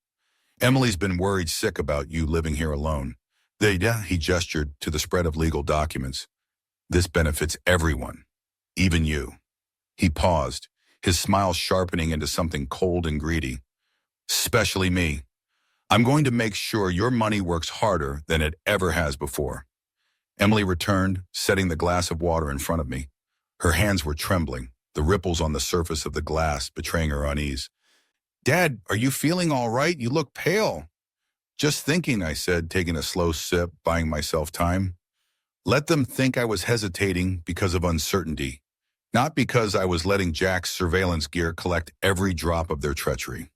Emily's been worried sick about you living here alone. He gestured to the spread of legal documents. This benefits everyone. Even you. He paused, his smile sharpening into something cold and greedy. Especially me. I'm going to make sure your money works harder than it ever has before. Emily returned, setting the glass of water in front of me. Her hands were trembling, the ripples on the surface of the glass betraying her unease. Dad, are you feeling all right? You look pale. Just thinking, I said, taking a slow sip, buying myself time. Let them think I was hesitating because of uncertainty, not because I was letting Jack's surveillance gear collect every drop of their treachery.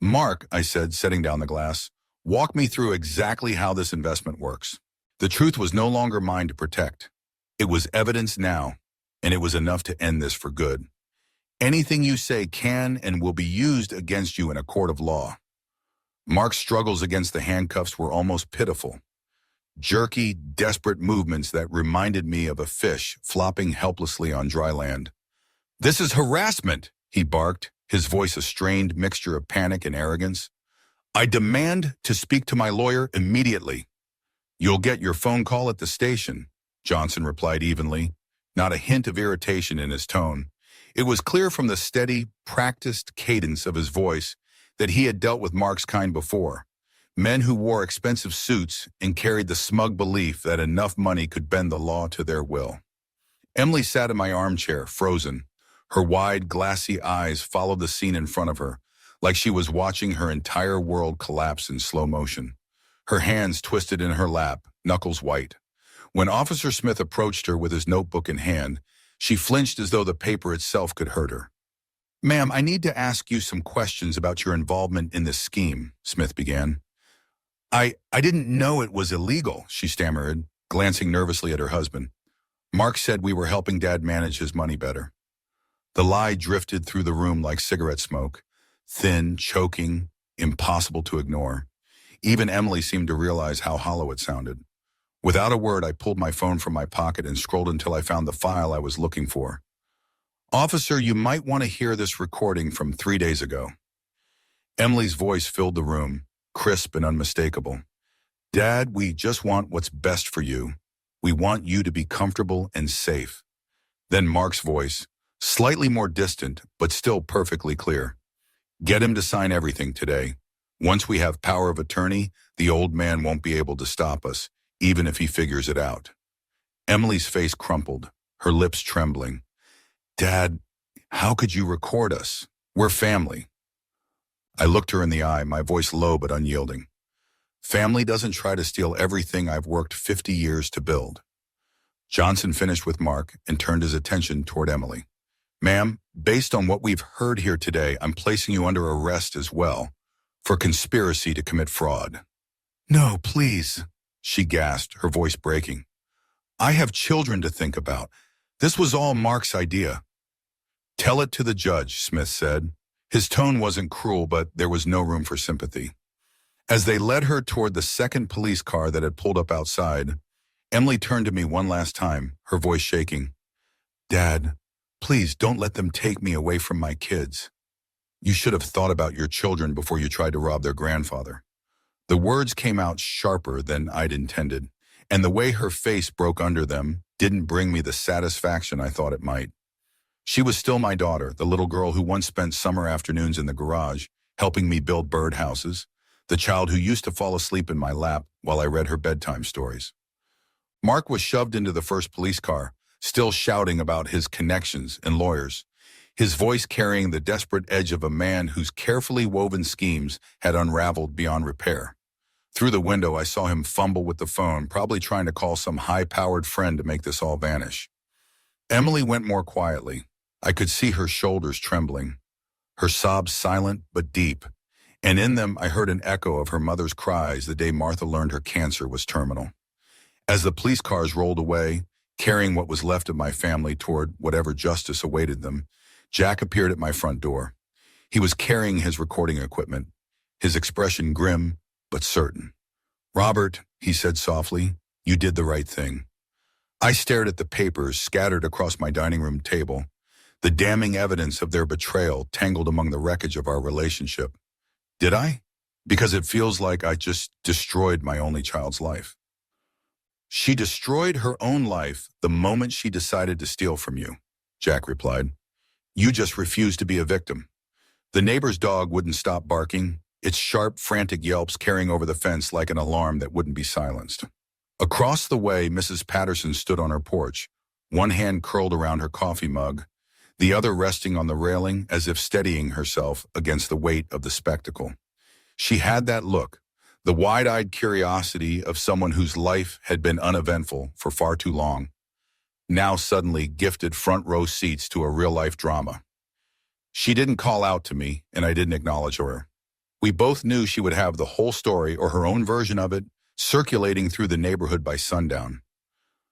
Mark, I said, setting down the glass, walk me through exactly how this investment works. The truth was no longer mine to protect. It was evidence now, and it was enough to end this for good. Anything you say can and will be used against you in a court of law. Mark's struggles against the handcuffs were almost pitiful. Jerky, desperate movements that reminded me of a fish flopping helplessly on dry land. This is harassment, he barked, his voice a strained mixture of panic and arrogance. I demand to speak to my lawyer immediately. You'll get your phone call at the station, Johnson replied evenly, not a hint of irritation in his tone. It was clear from the steady, practiced cadence of his voice that he had dealt with Mark's kind before. Men who wore expensive suits and carried the smug belief that enough money could bend the law to their will. Emily sat in my armchair, frozen. Her wide, glassy eyes followed the scene in front of her, like she was watching her entire world collapse in slow motion. Her hands twisted in her lap, knuckles white. When Officer Smith approached her with his notebook in hand, she flinched as though the paper itself could hurt her. Ma'am, I need to ask you some questions about your involvement in this scheme, Smith began. I didn't know it was illegal, she stammered, glancing nervously at her husband. Mark said we were helping Dad manage his money better. The lie drifted through the room like cigarette smoke, thin, choking, impossible to ignore. Even Emily seemed to realize how hollow it sounded. Without a word, I pulled my phone from my pocket and scrolled until I found the file I was looking for. Officer, you might want to hear this recording from 3 days ago. Emily's voice filled the room, crisp and unmistakable. Dad, we just want what's best for you. We want you to be comfortable and safe. Then Mark's voice, slightly more distant, but still perfectly clear. Get him to sign everything today. Once we have power of attorney, the old man won't be able to stop us, even if he figures it out. Emily's face crumpled, her lips trembling. Dad, how could you record us? We're family. I looked her in the eye, my voice low but unyielding. Family doesn't try to steal everything I've worked 50 years to build. Johnson finished with Mark and turned his attention toward Emily. Ma'am, based on what we've heard here today, I'm placing you under arrest as well for conspiracy to commit fraud. No, please, she gasped, her voice breaking. I have children to think about. This was all Mark's idea. Tell it to the judge, Smith said. His tone wasn't cruel, but there was no room for sympathy. As they led her toward the second police car that had pulled up outside, Emily turned to me one last time, her voice shaking. Dad, please don't let them take me away from my kids. You should have thought about your children before you tried to rob their grandfather. The words came out sharper than I'd intended, and the way her face broke under them didn't bring me the satisfaction I thought it might. She was still my daughter, the little girl who once spent summer afternoons in the garage, helping me build birdhouses, the child who used to fall asleep in my lap while I read her bedtime stories. Mark was shoved into the first police car, still shouting about his connections and lawyers, his voice carrying the desperate edge of a man whose carefully woven schemes had unraveled beyond repair. Through the window, I saw him fumble with the phone, probably trying to call some high-powered friend to make this all vanish. Emily went more quietly. I could see her shoulders trembling, her sobs silent but deep, and in them I heard an echo of her mother's cries the day Martha learned her cancer was terminal. As the police cars rolled away, carrying what was left of my family toward whatever justice awaited them, Jack appeared at my front door. He was carrying his recording equipment, his expression grim but certain. Robert, he said softly, you did the right thing. I stared at the papers scattered across my dining room table, the damning evidence of their betrayal tangled among the wreckage of our relationship. Did I? Because it feels like I just destroyed my only child's life. She destroyed her own life the moment she decided to steal from you. Jack replied. You just refuse to be a victim. The neighbor's dog wouldn't stop barking, its sharp, frantic yelps carrying over the fence like an alarm that wouldn't be silenced. Across the way, Mrs. Patterson stood on her porch, one hand curled around her coffee mug, the other resting on the railing as if steadying herself against the weight of the spectacle. She had that look, the wide-eyed curiosity of someone whose life had been uneventful for far too long, now suddenly gifted front-row seats to a real-life drama. She didn't call out to me, and I didn't acknowledge her. We both knew she would have the whole story or her own version of it circulating through the neighborhood by sundown.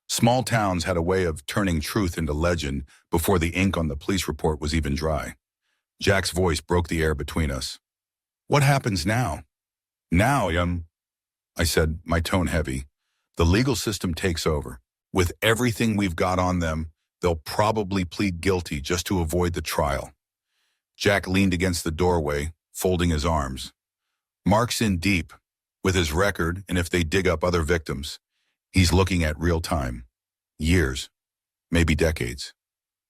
Small towns had a way of turning truth into legend before the ink on the police report was even dry. Jack's voice broke the air between us. What happens now? Now, I said, my tone heavy. The legal system takes over. With everything we've got on them, they'll probably plead guilty just to avoid the trial. Jack leaned against the doorway, folding his arms. Mark's in deep, with his record, and if they dig up other victims, he's looking at real time. Years, maybe decades.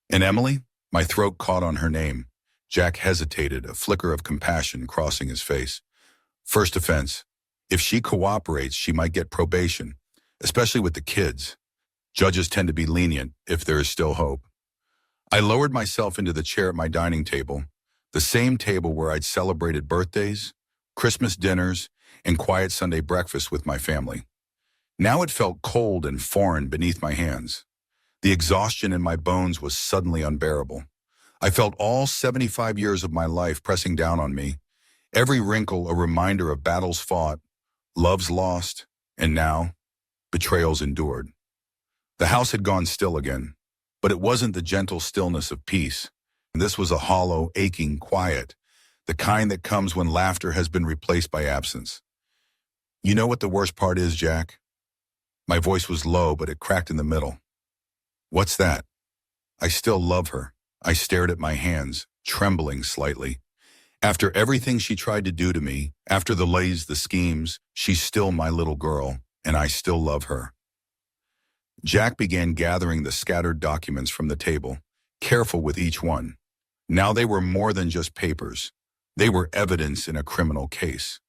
And Emily? My throat caught on her name. Jack hesitated, a flicker of compassion crossing his face. First offense. If she cooperates, she might get probation, especially with the kids. Judges tend to be lenient if there is still hope. I lowered myself into the chair at my dining table, the same table where I'd celebrated birthdays, Christmas dinners, and quiet Sunday breakfasts with my family. Now it felt cold and foreign beneath my hands. The exhaustion in my bones was suddenly unbearable. I felt all 75 years of my life pressing down on me, every wrinkle a reminder of battles fought, loves lost, and now, betrayals endured. The house had gone still again, but it wasn't the gentle stillness of peace. This was a hollow, aching quiet, the kind that comes when laughter has been replaced by absence. You know what the worst part is, Jack? My voice was low, but it cracked in the middle. What's that? I still love her. I stared at my hands, trembling slightly. After everything she tried to do to me, after the lies, the schemes, she's still my little girl, and I still love her. Jack began gathering the scattered documents from the table, careful with each one. Now they were more than just papers. They were evidence in a criminal case.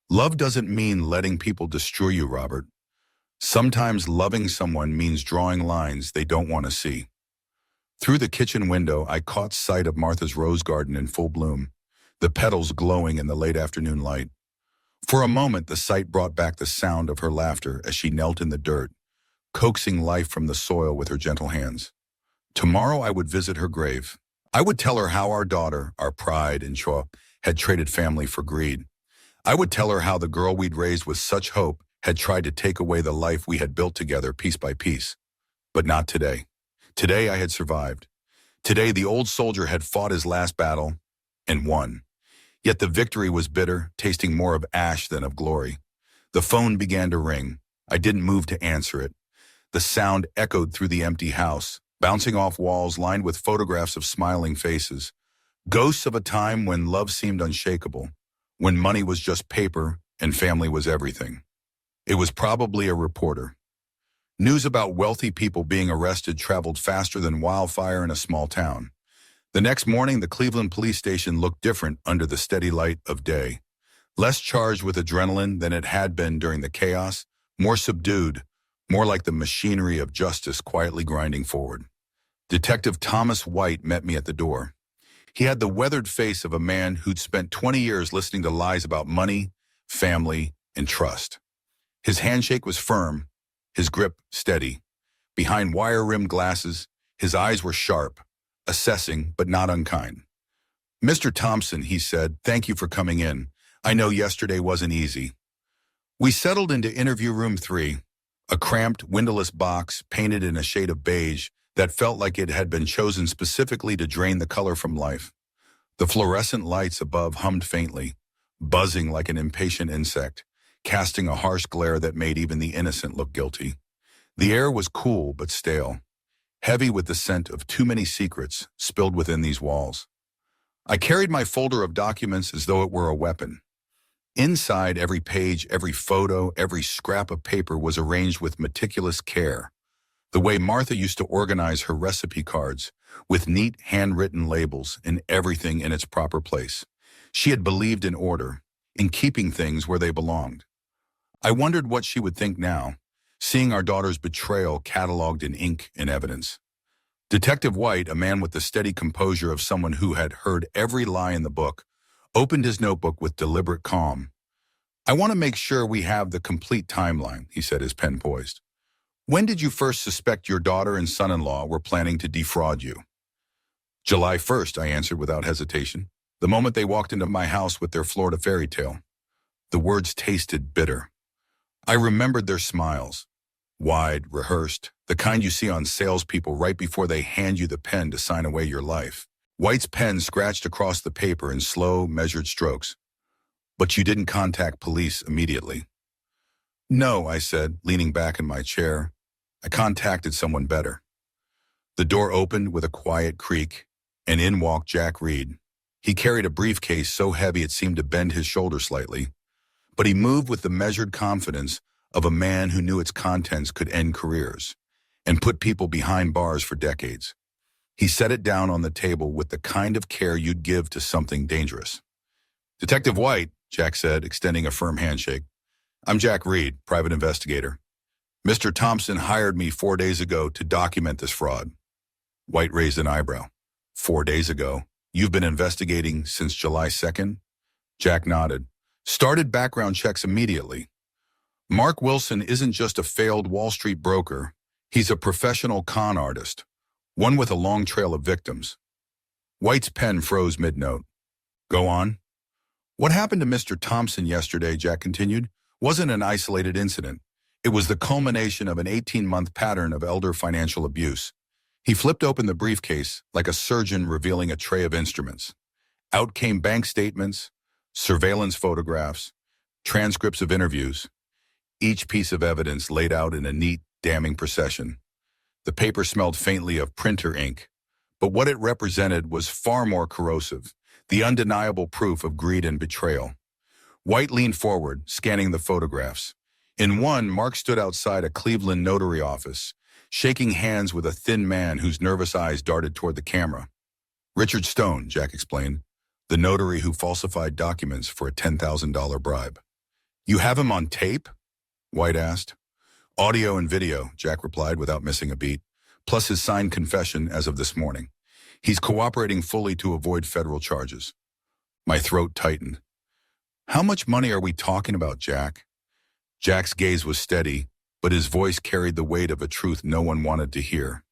Love doesn't mean letting people destroy you, Robert. Sometimes loving someone means drawing lines they don't want to see. Through the kitchen window, I caught sight of Martha's rose garden in full bloom, the petals glowing in the late afternoon light. For a moment, the sight brought back the sound of her laughter as she knelt in the dirt, coaxing life from the soil with her gentle hands. Tomorrow I would visit her grave. I would tell her how our daughter, our pride and joy, had traded family for greed. I would tell her how the girl we'd raised with such hope had tried to take away the life we had built together piece by piece. But not today. Today I had survived. Today the old soldier had fought his last battle and won. Yet the victory was bitter, tasting more of ash than of glory. The phone began to ring. I didn't move to answer it. The sound echoed through the empty house, bouncing off walls lined with photographs of smiling faces. Ghosts of a time when love seemed unshakable, when money was just paper and family was everything. It was probably a reporter. News about wealthy people being arrested traveled faster than wildfire in a small town. The next morning, the Cleveland police station looked different under the steady light of day. Less charged with adrenaline than it had been during the chaos, more subdued, more like the machinery of justice quietly grinding forward. Detective Thomas White met me at the door. He had the weathered face of a man who'd spent 20 years listening to lies about money, family, and trust. His handshake was firm, his grip steady. Behind wire-rimmed glasses, his eyes were sharp, assessing but not unkind. Mr. Thompson, he said, thank you for coming in. I know yesterday wasn't easy. We settled into interview room 3, a cramped, windowless box painted in a shade of beige that felt like it had been chosen specifically to drain the color from life. The fluorescent lights above hummed faintly, buzzing like an impatient insect, casting a harsh glare that made even the innocent look guilty. The air was cool but stale, heavy with the scent of too many secrets spilled within these walls. I carried my folder of documents as though it were a weapon. Inside every page, every photo, every scrap of paper was arranged with meticulous care. The way Martha used to organize her recipe cards with neat handwritten labels and everything in its proper place. She had believed in order, in keeping things where they belonged. I wondered what she would think now, seeing our daughter's betrayal cataloged in ink and evidence. Detective White, a man with the steady composure of someone who had heard every lie in the book, opened his notebook with deliberate calm. "I want to make sure we have the complete timeline," he said, his pen poised. "When did you first suspect your daughter and son-in-law were planning to defraud you?" "July 1st, I answered without hesitation, the moment they walked into my house with their Florida fairy tale. The words tasted bitter. I remembered their smiles, wide, rehearsed, the kind you see on salespeople right before they hand you the pen to sign away your life. White's pen scratched across the paper in slow, measured strokes. "But you didn't contact police immediately." "No," I said, leaning back in my chair. "I contacted someone better." The door opened with a quiet creak, and in walked Jack Reed. He carried a briefcase so heavy it seemed to bend his shoulder slightly, but he moved with the measured confidence of a man who knew its contents could end careers and put people behind bars for decades. He set it down on the table with the kind of care you'd give to something dangerous. "Detective White," Jack said, extending a firm handshake. "I'm Jack Reed, private investigator. Mr. Thompson hired me 4 days ago to document this fraud." White raised an eyebrow. "4 days ago? You've been investigating since July 2nd? Jack nodded. "Started background checks immediately. Mark Wilson isn't just a failed Wall Street broker. He's a professional con artist, one with a long trail of victims." White's pen froze mid-note. "Go on." "What happened to Mr. Thompson yesterday," Jack continued, "wasn't an isolated incident. It was the culmination of an 18-month pattern of elder financial abuse." He flipped open the briefcase like a surgeon revealing a tray of instruments. Out came bank statements, surveillance photographs, transcripts of interviews, each piece of evidence laid out in a neat, damning procession. The paper smelled faintly of printer ink, but what it represented was far more corrosive, the undeniable proof of greed and betrayal. White leaned forward, scanning the photographs. In one, Mark stood outside a Cleveland notary office, shaking hands with a thin man whose nervous eyes darted toward the camera. "Richard Stone," Jack explained, "the notary who falsified documents for a $10,000 bribe." "You have him on tape?" White asked. "Audio and video," Jack replied without missing a beat, "plus his signed confession as of this morning. He's cooperating fully to avoid federal charges." My throat tightened. "How much money are we talking about, Jack?" Jack's gaze was steady, but his voice carried the weight of a truth no one wanted to hear.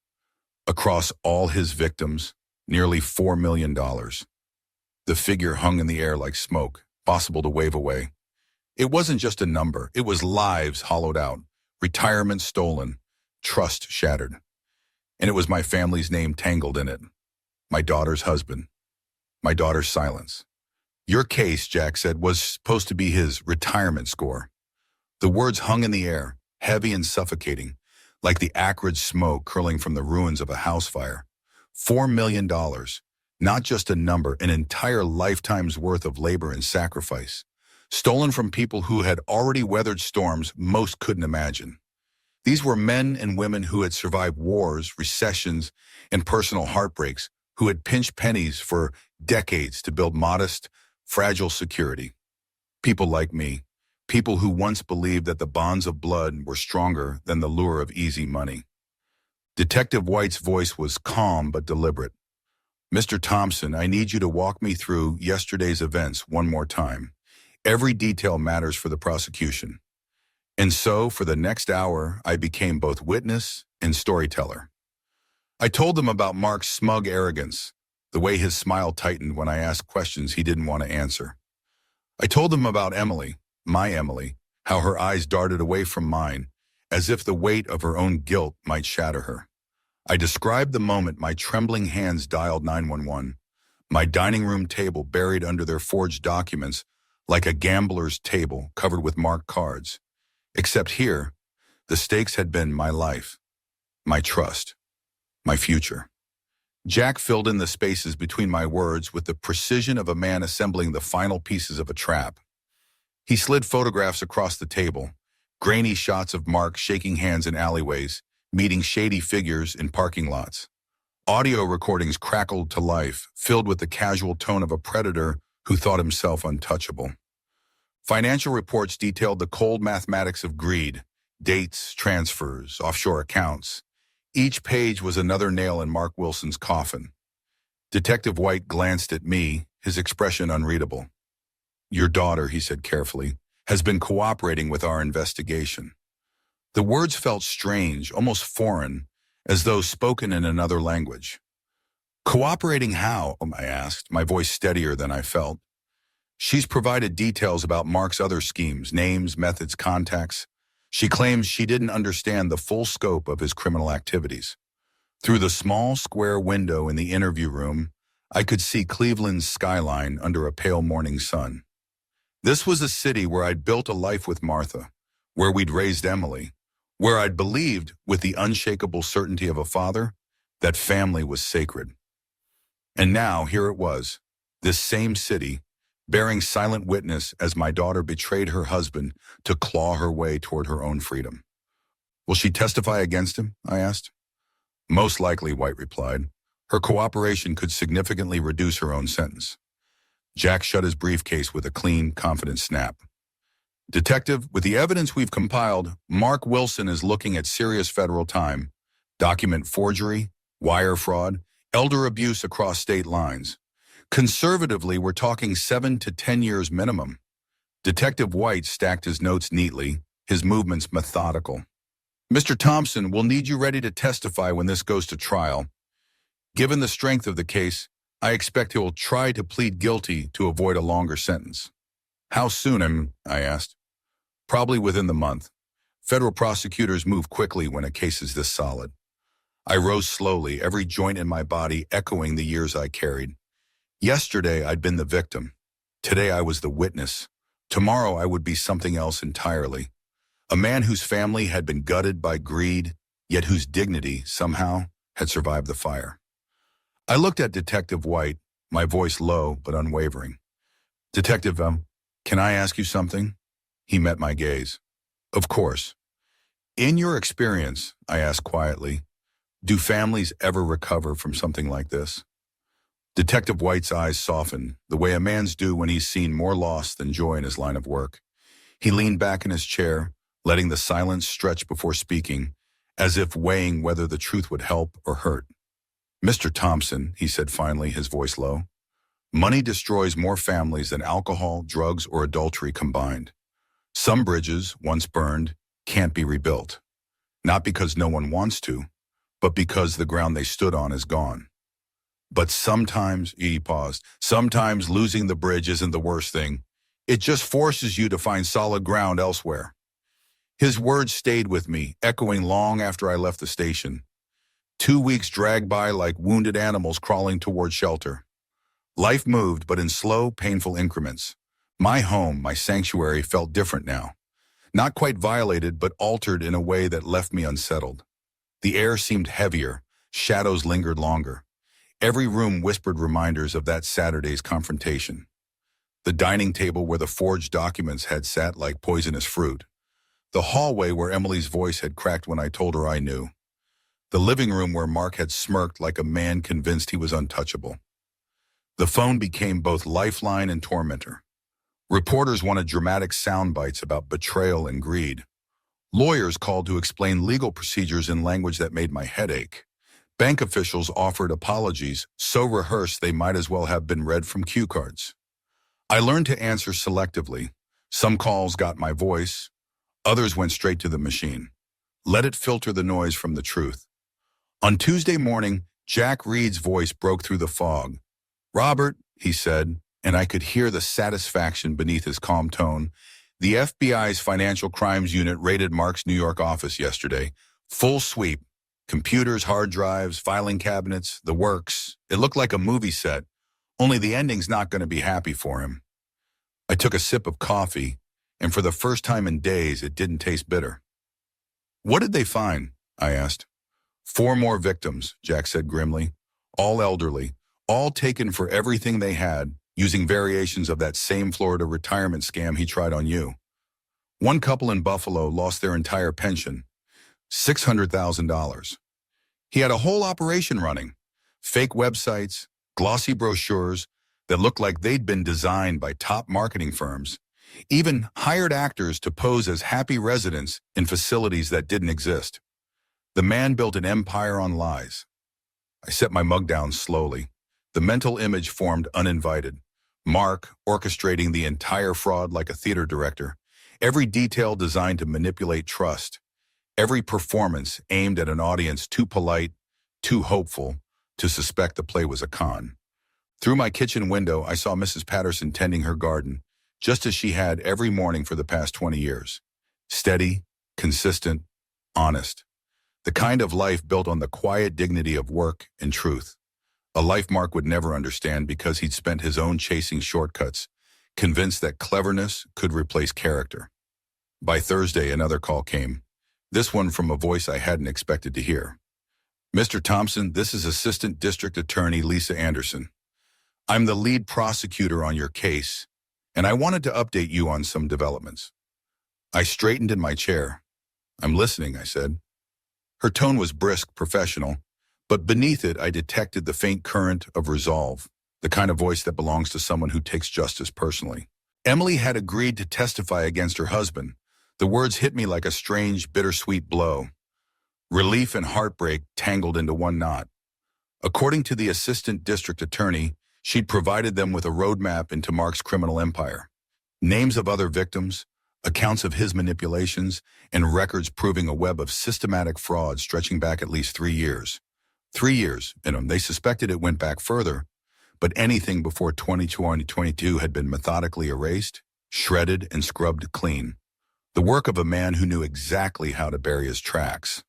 Across all his victims, nearly $4 million. The figure hung in the air like smoke, possible to wave away. It wasn't just a number, it was lives hollowed out, retirement stolen, trust shattered. And it was my family's name tangled in it. My daughter's husband. My daughter's silence. "Your case," Jack said, "was supposed to be his retirement score." The words hung in the air, heavy and suffocating, like the acrid smoke curling from the ruins of a house fire. $4 million, not just a number, an entire lifetime's worth of labor and sacrifice, stolen from people who had already weathered storms most couldn't imagine. These were men and women who had survived wars, recessions, and personal heartbreaks, who had pinched pennies for decades to build modest, fragile security. People like me, people who once believed that the bonds of blood were stronger than the lure of easy money. Detective White's voice was calm but deliberate. "Mr. Thompson, I need you to walk me through yesterday's events one more time. Every detail matters for the prosecution." And so, for the next hour, I became both witness and storyteller. I told them about Mark's smug arrogance, the way his smile tightened when I asked questions he didn't want to answer. I told them about Emily, my Emily, how her eyes darted away from mine, as if the weight of her own guilt might shatter her. I described the moment my trembling hands dialed 911, my dining room table buried under their forged documents like a gambler's table covered with marked cards. Except here, the stakes had been my life, my trust, my future. Jack filled in the spaces between my words with the precision of a man assembling the final pieces of a trap. He slid photographs across the table, grainy shots of Mark shaking hands in alleyways, meeting shady figures in parking lots. Audio recordings crackled to life, filled with the casual tone of a predator who thought himself untouchable. Financial reports detailed the cold mathematics of greed, dates, transfers, offshore accounts. Each page was another nail in Mark Wilson's coffin. Detective White glanced at me, his expression unreadable. "Your daughter," he said carefully, "has been cooperating with our investigation." The words felt strange, almost foreign, as though spoken in another language. "Cooperating how?" I asked, my voice steadier than I felt. "She's provided details about Mark's other schemes, names, methods, contacts. She claims she didn't understand the full scope of his criminal activities." Through the small square window in the interview room, I could see Cleveland's skyline under a pale morning sun. This was a city where I'd built a life with Martha, where we'd raised Emily, where I'd believed, with the unshakable certainty of a father, that family was sacred. And now, here it was, this same city, bearing silent witness as my daughter betrayed her husband to claw her way toward her own freedom. "Will she testify against him?" I asked. "Most likely," White replied. "Her cooperation could significantly reduce her own sentence." Jack shut his briefcase with a clean, confident snap. "Detective, with the evidence we've compiled, Mark Wilson is looking at serious federal time, document forgery, wire fraud, elder abuse across state lines. Conservatively, we're talking 7 to 10 years minimum." Detective White stacked his notes neatly, his movements methodical. "Mr. Thompson, we'll need you ready to testify when this goes to trial. Given the strength of the case, I expect he will try to plead guilty to avoid a longer sentence." "How soon?" I asked. "Probably within the month. Federal prosecutors move quickly when a case is this solid." I rose slowly, every joint in my body echoing the years I carried. Yesterday, I'd been the victim. Today, I was the witness. Tomorrow, I would be something else entirely. A man whose family had been gutted by greed, yet whose dignity, somehow, had survived the fire. I looked at Detective White, my voice low but unwavering. "Detective, can I ask you something?" He met my gaze. "Of course." "In your experience," I asked quietly, "do families ever recover from something like this?" Detective White's eyes softened, the way a man's do when he's seen more loss than joy in his line of work. He leaned back in his chair, letting the silence stretch before speaking, as if weighing whether the truth would help or hurt. "Mr. Thompson," he said finally, his voice low, "money destroys more families than alcohol, drugs, or adultery combined. Some bridges, once burned, can't be rebuilt. Not because no one wants to, but because the ground they stood on is gone. But sometimes," he paused, "sometimes losing the bridge isn't the worst thing. It just forces you to find solid ground elsewhere." His words stayed with me, echoing long after I left the station. 2 weeks dragged by like wounded animals crawling toward shelter. Life moved, but in slow, painful increments. My home, my sanctuary, felt different now. Not quite violated, but altered in a way that left me unsettled. The air seemed heavier, shadows lingered longer. Every room whispered reminders of that Saturday's confrontation. The dining table where the forged documents had sat like poisonous fruit. The hallway where Emily's voice had cracked when I told her I knew. The living room where Mark had smirked like a man convinced he was untouchable. The phone became both lifeline and tormentor. Reporters wanted dramatic sound bites about betrayal and greed. Lawyers called to explain legal procedures in language that made my head ache. Bank officials offered apologies, so rehearsed they might as well have been read from cue cards. I learned to answer selectively. Some calls got my voice, others went straight to the machine. Let it filter the noise from the truth. On Tuesday morning, Jack Reed's voice broke through the fog. "Robert," he said, and I could hear the satisfaction beneath his calm tone. "The FBI's Financial Crimes Unit raided Mark's New York office yesterday. Full sweep. Computers, hard drives, filing cabinets, the works. It looked like a movie set, only the ending's not going to be happy for him." I took a sip of coffee, and for the first time in days, it didn't taste bitter. "What did they find?" I asked. 4 more victims, Jack said grimly. All elderly, all taken for everything they had, using variations of that same Florida retirement scam he tried on you. One couple in Buffalo lost their entire pension. $600,000. He had a whole operation running. Fake websites, glossy brochures that looked like they'd been designed by top marketing firms, even hired actors to pose as happy residents in facilities that didn't exist. The man built an empire on lies. I set my mug down slowly. The mental image formed uninvited. Mark orchestrating the entire fraud like a theater director. Every detail designed to manipulate trust. Every performance aimed at an audience too polite, too hopeful, to suspect the play was a con. Through my kitchen window, I saw Mrs. Patterson tending her garden, just as she had every morning for the past 20 years. Steady, consistent, honest. The kind of life built on the quiet dignity of work and truth. A life Mark would never understand because he'd spent his own chasing shortcuts, convinced that cleverness could replace character. By Thursday, another call came. This one from a voice I hadn't expected to hear. "Mr. Thompson, this is Assistant District Attorney Lisa Anderson. I'm the lead prosecutor on your case, and I wanted to update you on some developments." I straightened in my chair. "I'm listening," I said. Her tone was brisk, professional, but beneath it I detected the faint current of resolve, the kind of voice that belongs to someone who takes justice personally. Emily had agreed to testify against her husband. The words hit me like a strange, bittersweet blow. Relief and heartbreak tangled into one knot. According to the assistant district attorney, she'd provided them with a roadmap into Mark's criminal empire. Names of other victims, accounts of his manipulations, and records proving a web of systematic fraud stretching back at least 3 years. 3 years, and they suspected it went back further, but anything before 2022 had been methodically erased, shredded, and scrubbed clean. The work of a man who knew exactly how to bury his tracks.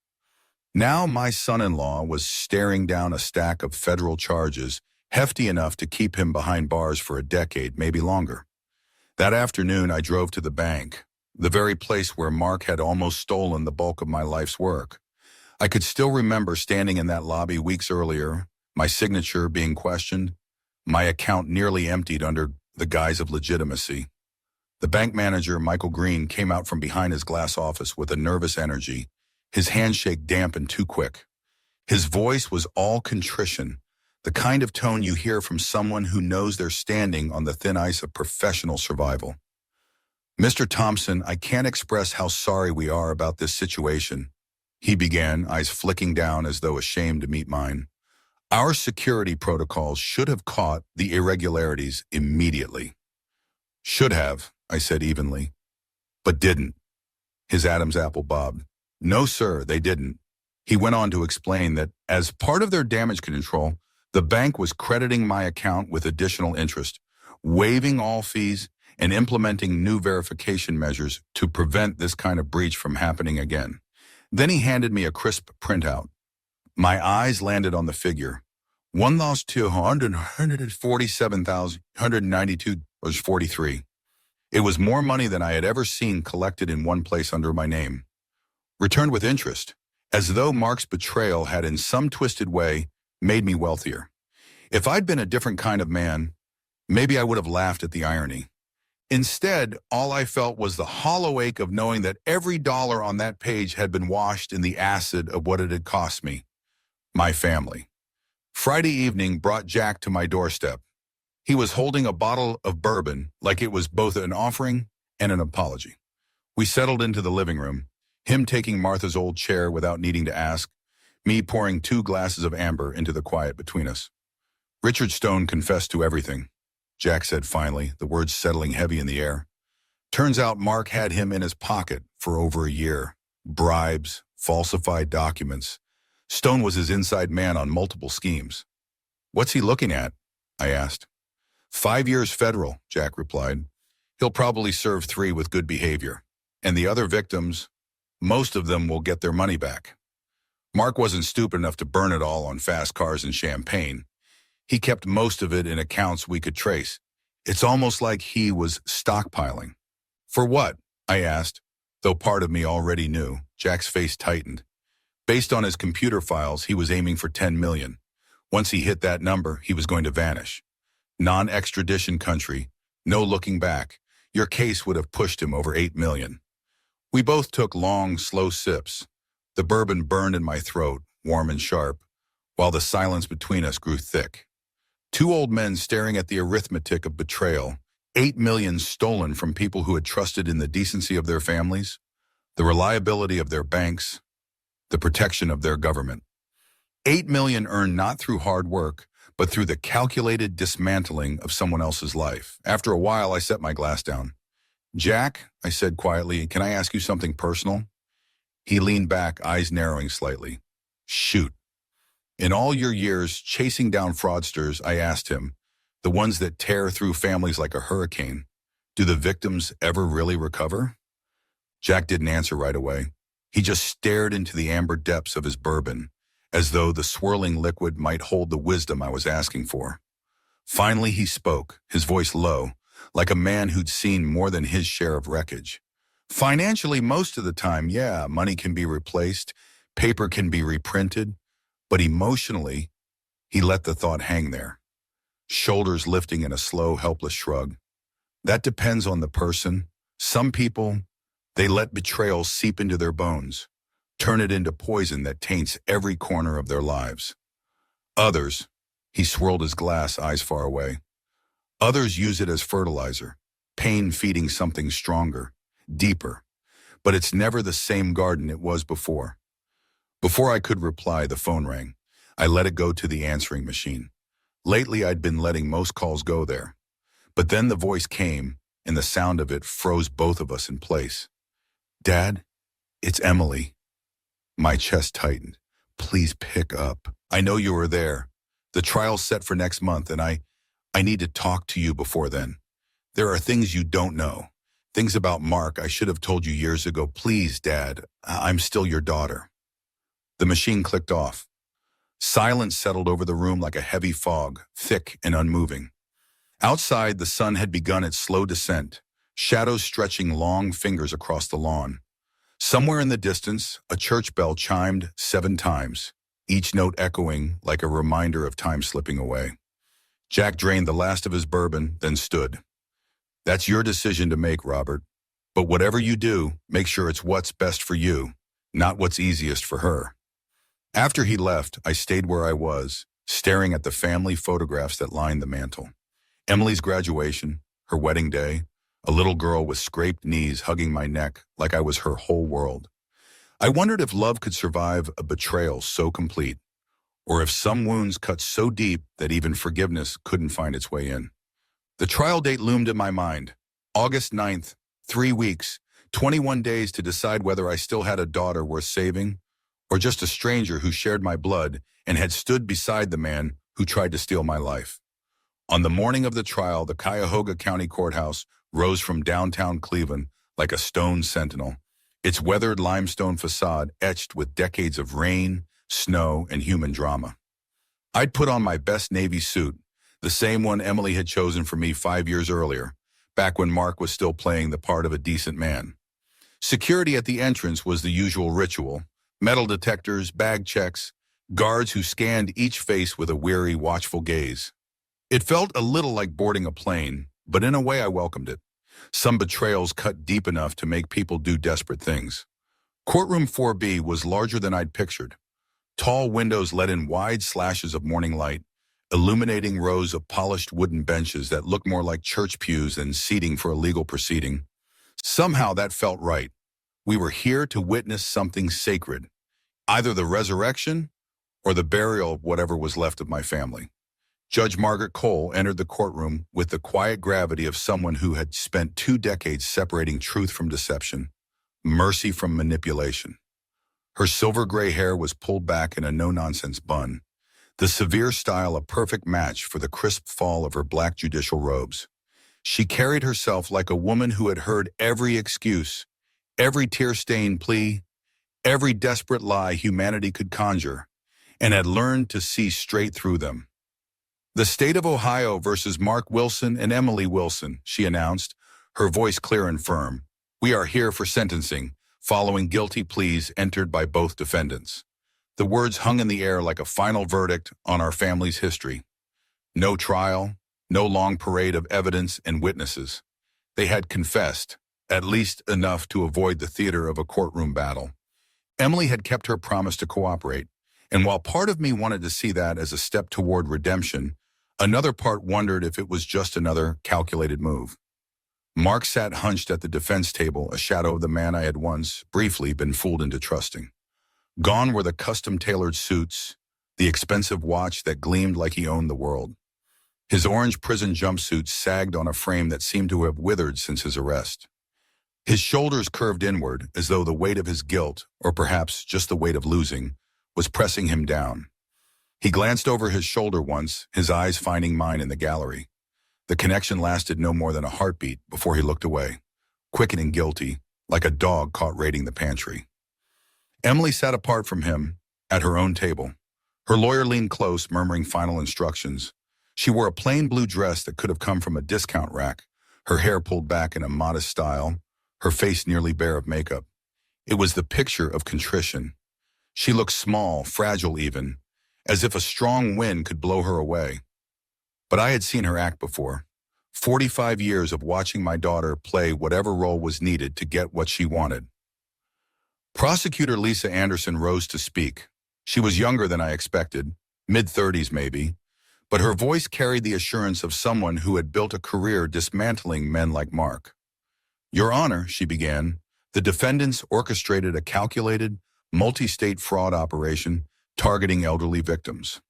Now my son-in-law was staring down a stack of federal charges, hefty enough to keep him behind bars for a decade, maybe longer. That afternoon, I drove to the bank, the very place where Mark had almost stolen the bulk of my life's work. I could still remember standing in that lobby weeks earlier, my signature being questioned, my account nearly emptied under the guise of legitimacy. The bank manager, Michael Green, came out from behind his glass office with a nervous energy, his handshake damp and too quick. His voice was all contrition, the kind of tone you hear from someone who knows they're standing on the thin ice of professional survival. "Mr. Thompson, I can't express how sorry we are about this situation," he began, eyes flicking down as though ashamed to meet mine. "Our security protocols should have caught the irregularities immediately." "Should have," I said evenly, "but didn't." His Adam's apple bobbed. "No, sir, they didn't." He went on to explain that as part of their damage control, the bank was crediting my account with additional interest, waiving all fees, and implementing new verification measures to prevent this kind of breach from happening again. Then he handed me a crisp printout. My eyes landed on the figure. $147,192.43. It was more money than I had ever seen collected in one place under my name. Returned with interest, as though Mark's betrayal had in some twisted way made me wealthier. If I'd been a different kind of man, maybe I would have laughed at the irony. Instead, all I felt was the hollow ache of knowing that every dollar on that page had been washed in the acid of what it had cost me, my family. Friday evening brought Jack to my doorstep. He was holding a bottle of bourbon like it was both an offering and an apology. We settled into the living room, him taking Martha's old chair without needing to ask, me pouring 2 glasses of amber into the quiet between us. "Richard Stone confessed to everything," Jack said finally, the words settling heavy in the air. "Turns out Mark had him in his pocket for over a year. Bribes, falsified documents. Stone was his inside man on multiple schemes." "What's he looking at?" I asked. 5 years federal, Jack replied. "He'll probably serve 3 with good behavior. And the other victims, most of them will get their money back. Mark wasn't stupid enough to burn it all on fast cars and champagne. He kept most of it in accounts we could trace. It's almost like he was stockpiling." "For what?" I asked, though part of me already knew. Jack's face tightened. Based on his computer files, he was aiming for 10 million. Once he hit that number, he was going to vanish. Non-extradition country, no looking back. Your case would have pushed him over 8 million. We both took long, slow sips. The bourbon burned in my throat, warm and sharp, while the silence between us grew thick. Two old men staring at the arithmetic of betrayal, 8 million stolen from people who had trusted in the decency of their families, the reliability of their banks, the protection of their government. 8 million earned not through hard work, but through the calculated dismantling of someone else's life. After a while, I set my glass down. "Jack," I said quietly, "can I ask you something personal?" He leaned back, eyes narrowing slightly. "Shoot." "In all your years chasing down fraudsters," I asked him, "the ones that tear through families like a hurricane, do the victims ever really recover?" Jack didn't answer right away. He just stared into the amber depths of his bourbon, as though the swirling liquid might hold the wisdom I was asking for. Finally he spoke, his voice low, like a man who'd seen more than his share of wreckage. "Financially, most of the time, yeah, money can be replaced, paper can be reprinted, but emotionally," he let the thought hang there, shoulders lifting in a slow, helpless shrug. "That depends on the person. Some people, they let betrayal seep into their bones, turn it into poison that taints every corner of their lives. Others," he swirled his glass, eyes far away, "others use it as fertilizer, pain feeding something stronger, deeper. But it's never the same garden it was before." Before I could reply, the phone rang. I let it go to the answering machine. Lately, I'd been letting most calls go there. But then the voice came, and the sound of it froze both of us in place. "Dad, it's Emily." My chest tightened. "Please pick up. I know you were there. The trial's set for next month, and I need to talk to you before then. There are things you don't know. Things about Mark I should have told you years ago. Please, Dad, I'm still your daughter." The machine clicked off. Silence settled over the room like a heavy fog, thick and unmoving. Outside, the sun had begun its slow descent, shadows stretching long fingers across the lawn. Somewhere in the distance, a church bell chimed 7 times, each note echoing like a reminder of time slipping away. Jack drained the last of his bourbon, then stood. "That's your decision to make, Robert. But whatever you do, make sure it's what's best for you, not what's easiest for her." After he left, I stayed where I was, staring at the family photographs that lined the mantel. Emily's graduation, her wedding day, a little girl with scraped knees hugging my neck like I was her whole world. I wondered if love could survive a betrayal so complete, or if some wounds cut so deep that even forgiveness couldn't find its way in. The trial date loomed in my mind. August 9th, 3 weeks, 21 days to decide whether I still had a daughter worth saving, or just a stranger who shared my blood and had stood beside the man who tried to steal my life. On the morning of the trial, the Cuyahoga County Courthouse rose from downtown Cleveland like a stone sentinel, its weathered limestone facade etched with decades of rain, snow, and human drama. I'd put on my best Navy suit, the same one Emily had chosen for me 5 years earlier, back when Mark was still playing the part of a decent man. Security at the entrance was the usual ritual: metal detectors, bag checks, guards who scanned each face with a weary, watchful gaze. It felt a little like boarding a plane, but in a way I welcomed it. Some betrayals cut deep enough to make people do desperate things. Courtroom 4B was larger than I'd pictured. Tall windows let in wide slashes of morning light, illuminating rows of polished wooden benches that looked more like church pews than seating for a legal proceeding. Somehow that felt right. We were here to witness something sacred, either the resurrection or the burial of whatever was left of my family. Judge Margaret Cole entered the courtroom with the quiet gravity of someone who had spent 2 decades separating truth from deception, mercy from manipulation. Her silver gray hair was pulled back in a no-nonsense bun, the severe style a perfect match for the crisp fall of her black judicial robes. She carried herself like a woman who had heard every excuse, every tear-stained plea, every desperate lie humanity could conjure, and had learned to see straight through them. "The state of Ohio versus Mark Wilson and Emily Wilson," she announced, her voice clear and firm. "We are here for sentencing, following guilty pleas entered by both defendants." The words hung in the air like a final verdict on our family's history. No trial, no long parade of evidence and witnesses. They had confessed, at least enough to avoid the theater of a courtroom battle. Emily had kept her promise to cooperate, and while part of me wanted to see that as a step toward redemption, another part wondered if it was just another calculated move. Mark sat hunched at the defense table, a shadow of the man I had once, briefly, been fooled into trusting. Gone were the custom-tailored suits, the expensive watch that gleamed like he owned the world. His orange prison jumpsuit sagged on a frame that seemed to have withered since his arrest. His shoulders curved inward as though the weight of his guilt, or perhaps just the weight of losing, was pressing him down. He glanced over his shoulder once, his eyes finding mine in the gallery. The connection lasted no more than a heartbeat before he looked away, quick and guilty, like a dog caught raiding the pantry. Emily sat apart from him, at her own table. Her lawyer leaned close, murmuring final instructions. She wore a plain blue dress that could have come from a discount rack, her hair pulled back in a modest style, her face nearly bare of makeup. It was the picture of contrition. She looked small, fragile even, as if a strong wind could blow her away. But I had seen her act before. 45 years of watching my daughter play whatever role was needed to get what she wanted. Prosecutor Lisa Anderson rose to speak. She was younger than I expected, mid-30s maybe, but her voice carried the assurance of someone who had built a career dismantling men like Mark. "Your Honor," she began, "the defendants orchestrated a calculated, multi-state fraud operation targeting elderly victims.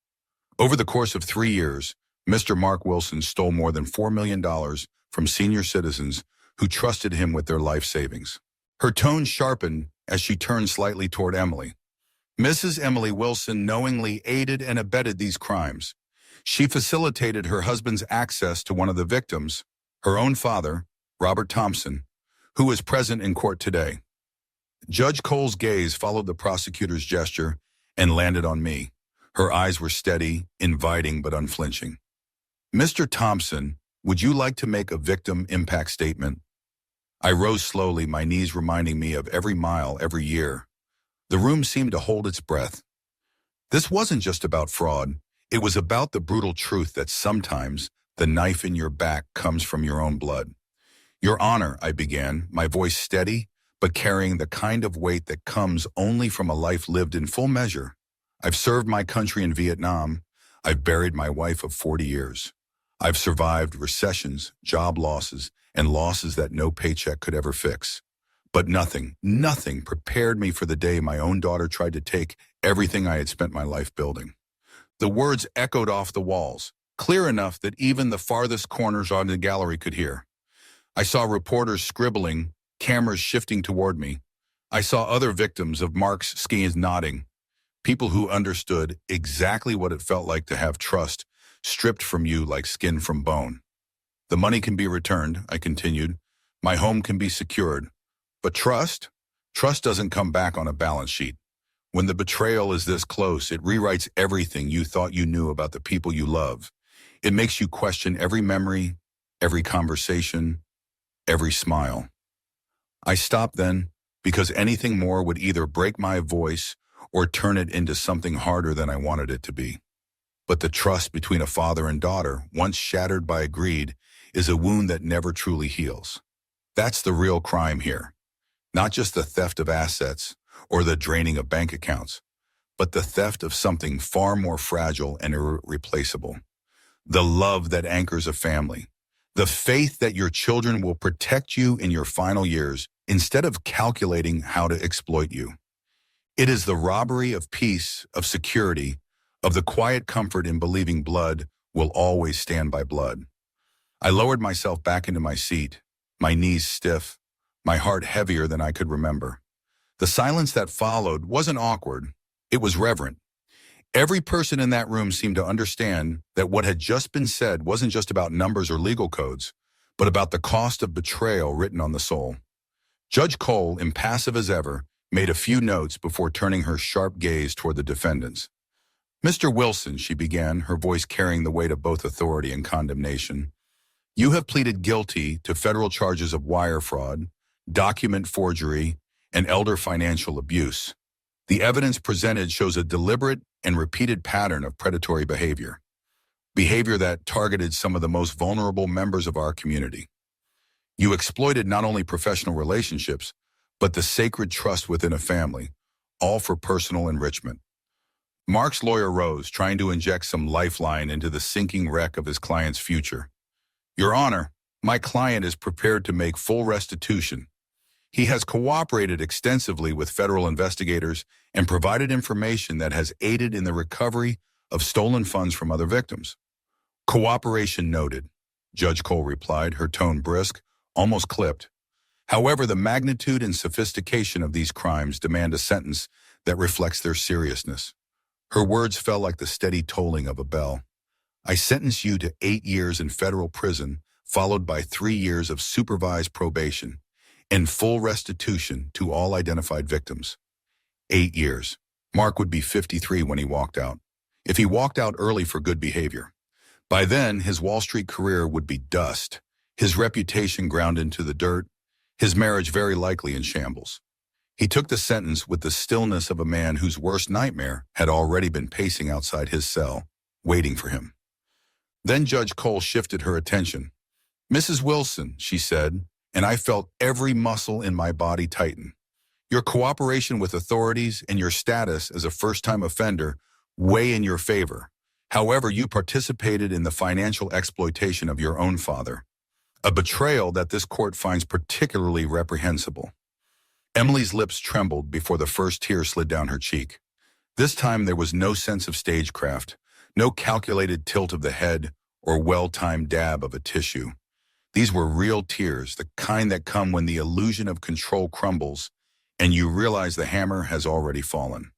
Over the course of 3 years, Mr. Mark Wilson stole more than $4 million from senior citizens who trusted him with their life savings." Her tone sharpened as she turned slightly toward Emily. "Mrs. Emily Wilson knowingly aided and abetted these crimes. She facilitated her husband's access to one of the victims, her own father, Robert Thompson, who is present in court today." Judge Cole's gaze followed the prosecutor's gesture and landed on me. Her eyes were steady, inviting but unflinching. "Mr. Thompson, would you like to make a victim impact statement?" I rose slowly, my knees reminding me of every mile, every year. The room seemed to hold its breath. This wasn't just about fraud. It was about the brutal truth that sometimes the knife in your back comes from your own blood. "Your Honor," I began, my voice steady, but carrying the kind of weight that comes only from a life lived in full measure. "I've served my country in Vietnam. I've buried my wife of 40 years. I've survived recessions, job losses, and losses that no paycheck could ever fix. But nothing prepared me for the day my own daughter tried to take everything I had spent my life building." The words echoed off the walls, clear enough that even the farthest corners on the gallery could hear. I saw reporters scribbling, cameras shifting toward me. I saw other victims of Mark's schemes nodding, people who understood exactly what it felt like to have trust stripped from you like skin from bone. "The money can be returned," I continued. "My home can be secured. But trust? Trust doesn't come back on a balance sheet. When the betrayal is this close, it rewrites everything you thought you knew about the people you love. It makes you question every memory, every conversation, every smile." I stopped then, because anything more would either break my voice or turn it into something harder than I wanted it to be. But the trust between a father and daughter, once shattered by greed, is a wound that never truly heals. That's the real crime here. Not just the theft of assets or the draining of bank accounts, but the theft of something far more fragile and irreplaceable. The love that anchors a family. The faith that your children will protect you in your final years instead of calculating how to exploit you. It is the robbery of peace, of security, of the quiet comfort in believing blood will always stand by blood. I lowered myself back into my seat, my knees stiff, my heart heavier than I could remember. The silence that followed wasn't awkward, it was reverent. Every person in that room seemed to understand that what had just been said wasn't just about numbers or legal codes, but about the cost of betrayal written on the soul. Judge Cole, impassive as ever, made a few notes before turning her sharp gaze toward the defendants. "Mr. Wilson," she began, her voice carrying the weight of both authority and condemnation, "you have pleaded guilty to federal charges of wire fraud, document forgery, and elder financial abuse. The evidence presented shows a deliberate and repeated pattern of predatory behavior that targeted some of the most vulnerable members of our community. You exploited not only professional relationships, but the sacred trust within a family, all for personal enrichment. Mark's lawyer rose, trying to inject some lifeline into the sinking wreck of his client's future. Your Honor, my client is prepared to make full restitution. He has cooperated extensively with federal investigators and provided information that has aided in the recovery of stolen funds from other victims. Cooperation noted, Judge Cole replied, her tone brisk, almost clipped. However, the magnitude and sophistication of these crimes demand a sentence that reflects their seriousness. Her words fell like the steady tolling of a bell. I sentence you to 8 years in federal prison, followed by 3 years of supervised probation, and full restitution to all identified victims. 8 years. Mark would be 53 when he walked out. If he walked out early for good behavior. By then, his Wall Street career would be dust, his reputation ground into the dirt, his marriage very likely in shambles. He took the sentence with the stillness of a man whose worst nightmare had already been pacing outside his cell, waiting for him. Then Judge Cole shifted her attention. Mrs. Wilson, she said, and I felt every muscle in my body tighten. Your cooperation with authorities and your status as a first-time offender weigh in your favor. However, you participated in the financial exploitation of your own father, a betrayal that this court finds particularly reprehensible. Emily's lips trembled before the first tear slid down her cheek. This time there was no sense of stagecraft, no calculated tilt of the head or well-timed dab of a tissue. These were real tears, the kind that come when the illusion of control crumbles and you realize the hammer has already fallen.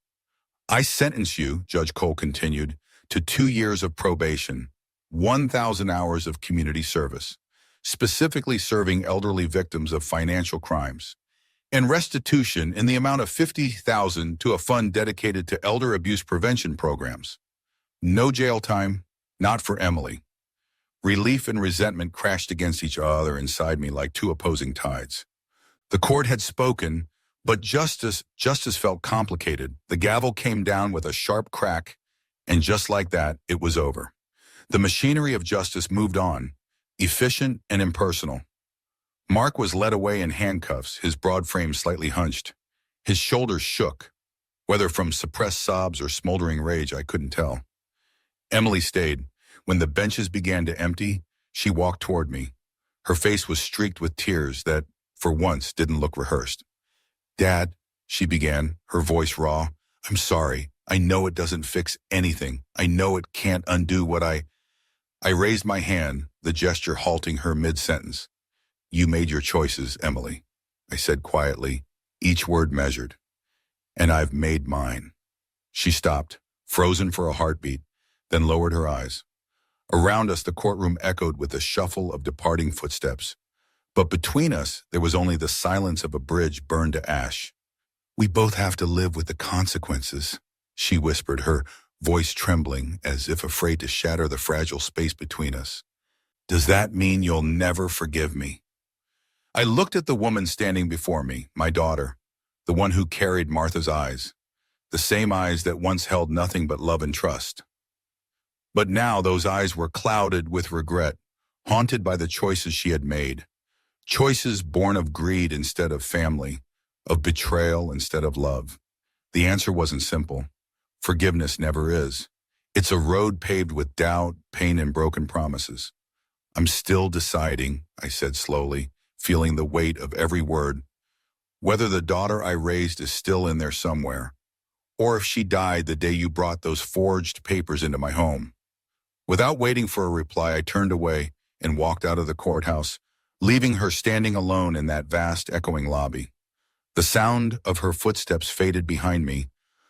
I sentence you, Judge Cole continued, to 2 years of probation, 1,000 hours of community service, specifically serving elderly victims of financial crimes, and restitution in the amount of $50,000 to a fund dedicated to elder abuse prevention programs. No jail time, not for Emily. Relief and resentment crashed against each other inside me like two opposing tides. The court had spoken, but justice felt complicated. The gavel came down with a sharp crack, and just like that, it was over. The machinery of justice moved on, efficient and impersonal. Mark was led away in handcuffs, his broad frame slightly hunched. His shoulders shook. Whether from suppressed sobs or smoldering rage, I couldn't tell. Emily stayed. When the benches began to empty, she walked toward me. Her face was streaked with tears that, for once, didn't look rehearsed. Dad, she began, her voice raw, I'm sorry. I know it doesn't fix anything. I know it can't undo what I raised my hand, the gesture halting her mid-sentence. You made your choices, Emily, I said quietly, each word measured. And I've made mine. She stopped, frozen for a heartbeat, then lowered her eyes. Around us, the courtroom echoed with the shuffle of departing footsteps. But between us, there was only the silence of a bridge burned to ash. We both have to live with the consequences, she whispered, her voice trembling as if afraid to shatter the fragile space between us. Does that mean you'll never forgive me? I looked at the woman standing before me, my daughter, the one who carried Martha's eyes, the same eyes that once held nothing but love and trust. But now those eyes were clouded with regret, haunted by the choices she had made. Choices born of greed instead of family, of betrayal instead of love. The answer wasn't simple. Forgiveness never is. It's a road paved with doubt, pain, and broken promises. I'm still deciding, I said slowly, feeling the weight of every word, whether the daughter I raised is still in there somewhere, or if she died the day you brought those forged papers into my home. Without waiting for a reply, I turned away and walked out of the courthouse, leaving her standing alone in that vast, echoing lobby. The sound of her footsteps faded behind me,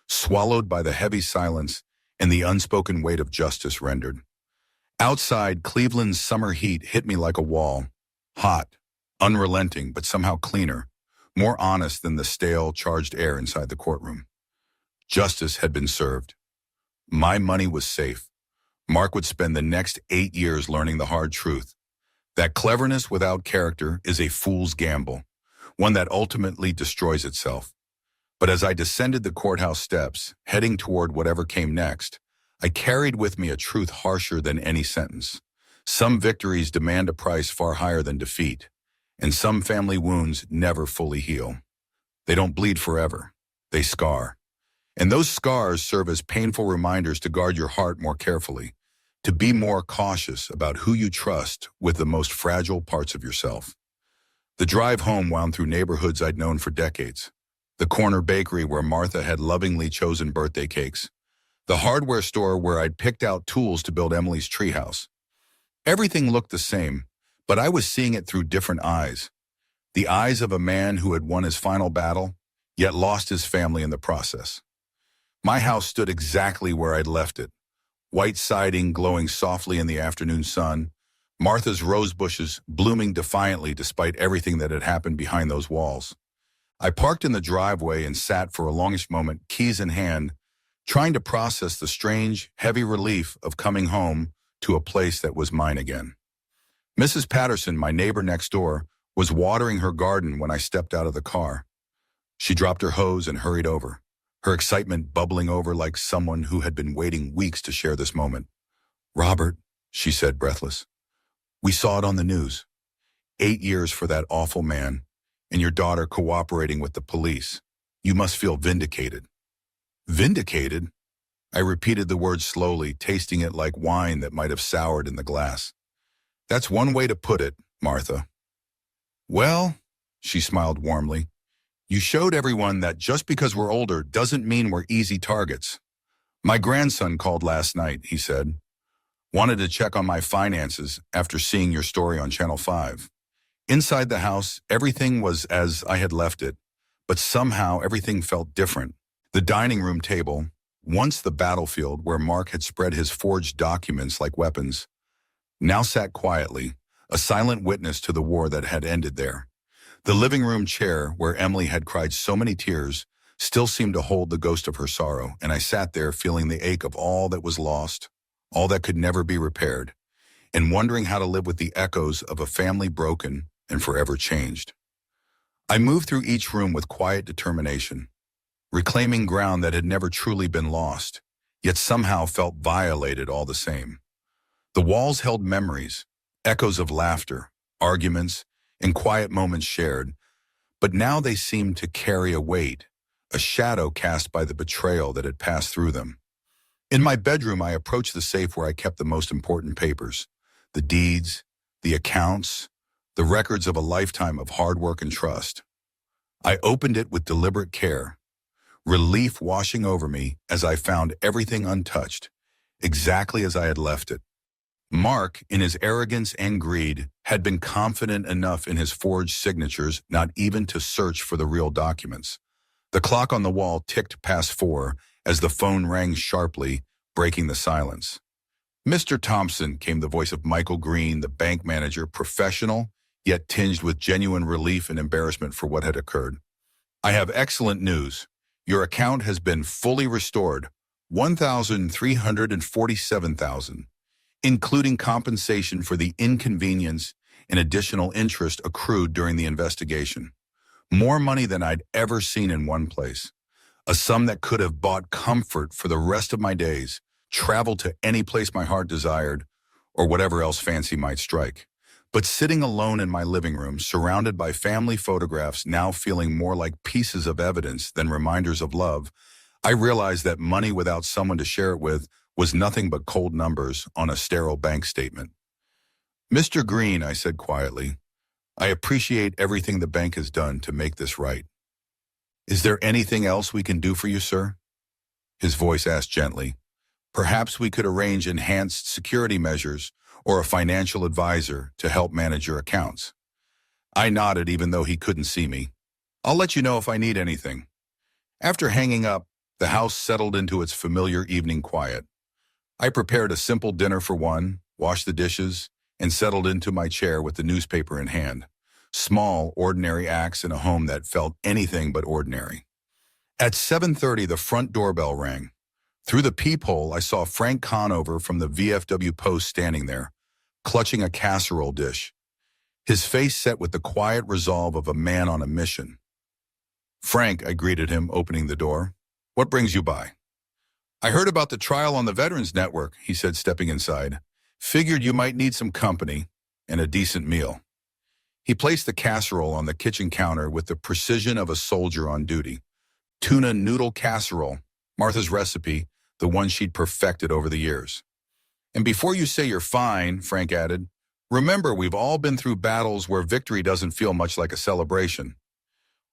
swallowed by the heavy silence and the unspoken weight of justice rendered. Outside, Cleveland's summer heat hit me like a wall, hot, unrelenting, but somehow cleaner, more honest than the stale, charged air inside the courtroom. Justice had been served. My money was safe. Mark would spend the next 8 years learning the hard truth. That cleverness without character is a fool's gamble, one that ultimately destroys itself. But as I descended the courthouse steps, heading toward whatever came next, I carried with me a truth harsher than any sentence. Some victories demand a price far higher than defeat, and some family wounds never fully heal. They don't bleed forever. They scar. And those scars serve as painful reminders to guard your heart more carefully, to be more cautious about who you trust with the most fragile parts of yourself. The drive home wound through neighborhoods I'd known for decades. The corner bakery where Martha had lovingly chosen birthday cakes. The hardware store where I'd picked out tools to build Emily's treehouse. Everything looked the same, but I was seeing it through different eyes. The eyes of a man who had won his final battle, yet lost his family in the process. My house stood exactly where I'd left it. White siding glowing softly in the afternoon sun, Martha's rose bushes blooming defiantly despite everything that had happened behind those walls. I parked in the driveway and sat for a longish moment, keys in hand, trying to process the strange, heavy relief of coming home to a place that was mine again. Mrs. Patterson, my neighbor next door, was watering her garden when I stepped out of the car. She dropped her hose and hurried over, her excitement bubbling over like someone who had been waiting weeks to share this moment. "Robert," she said, breathless, "we saw it on the news. 8 years for that awful man, and your daughter cooperating with the police. You must feel vindicated." "Vindicated?" I repeated the word slowly, tasting it like wine that might have soured in the glass. "That's one way to put it, Martha." "Well," she smiled warmly, "you showed everyone that just because we're older doesn't mean we're easy targets." "My grandson called last night," he said. "Wanted to check on my finances after seeing your story on Channel 5. Inside the house, everything was as I had left it, but somehow everything felt different. The dining room table, once the battlefield where Mark had spread his forged documents like weapons, now sat quietly, a silent witness to the war that had ended there. The living room chair, where Emily had cried so many tears, still seemed to hold the ghost of her sorrow, and I sat there feeling the ache of all that was lost, all that could never be repaired, and wondering how to live with the echoes of a family broken and forever changed. I moved through each room with quiet determination, reclaiming ground that had never truly been lost, yet somehow felt violated all the same. The walls held memories, echoes of laughter, arguments, and quiet moments shared, but now they seemed to carry a weight, a shadow cast by the betrayal that had passed through them. In my bedroom, I approached the safe where I kept the most important papers, the deeds, the accounts, the records of a lifetime of hard work and trust. I opened it with deliberate care, relief washing over me as I found everything untouched, exactly as I had left it. Mark, in his arrogance and greed, had been confident enough in his forged signatures not even to search for the real documents. The clock on the wall ticked past 4 as the phone rang sharply, breaking the silence. "Mr. Thompson," came the voice of Michael Green, the bank manager, professional, yet tinged with genuine relief and embarrassment for what had occurred. "I have excellent news. Your account has been fully restored, 1,347,000, including compensation for the inconvenience and additional interest accrued during the investigation. More money than I'd ever seen in one place. A sum that could have bought comfort for the rest of my days, travel to any place my heart desired, or whatever else fancy might strike. But sitting alone in my living room, surrounded by family photographs now feeling more like pieces of evidence than reminders of love, I realized that money without someone to share it with was nothing but cold numbers on a sterile bank statement. "Mr. Green," I said quietly, "I appreciate everything the bank has done to make this right. Is there anything else we can do for you, sir?" His voice asked gently. "Perhaps we could arrange enhanced security measures or a financial advisor to help manage your accounts." I nodded even though he couldn't see me. "I'll let you know if I need anything." After hanging up, the house settled into its familiar evening quiet. I prepared a simple dinner for one, washed the dishes, and settled into my chair with the newspaper in hand. Small, ordinary acts in a home that felt anything but ordinary. At 7:30, the front doorbell rang. Through the peephole, I saw Frank Conover from the VFW Post standing there, clutching a casserole dish, his face set with the quiet resolve of a man on a mission. "Frank," I greeted him, opening the door. "What brings you by?" "I heard about the trial on the Veterans Network," he said, stepping inside. "Figured you might need some company and a decent meal." He placed the casserole on the kitchen counter with the precision of a soldier on duty. "Tuna noodle casserole," Martha's recipe, the one she'd perfected over the years. And before you say you're fine, Frank added, remember we've all been through battles where victory doesn't feel much like a celebration.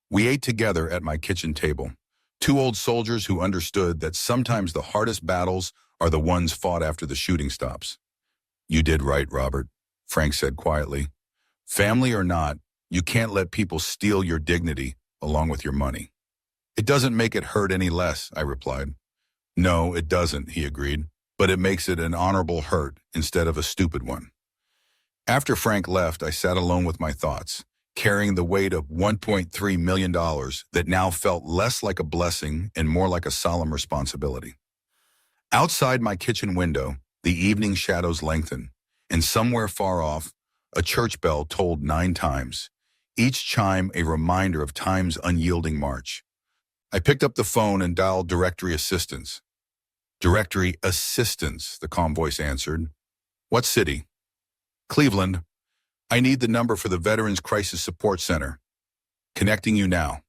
We ate together at my kitchen table, two old soldiers who understood that sometimes the hardest battles are the ones fought after the shooting stops. You did right, Robert, Frank said quietly. Family or not, you can't let people steal your dignity along with your money. It doesn't make it hurt any less, I replied. No, it doesn't, he agreed, but it makes it an honorable hurt instead of a stupid one. After Frank left, I sat alone with my thoughts, carrying the weight of $1.3 million that now felt less like a blessing and more like a solemn responsibility. Outside my kitchen window, the evening shadows lengthened, and somewhere far off, a church bell tolled 9 times, each chime a reminder of time's unyielding march. I picked up the phone and dialed directory assistance. Directory assistance, the calm voice answered. What city? Cleveland. I need the number for the Veterans Crisis Support Center. Connecting you now.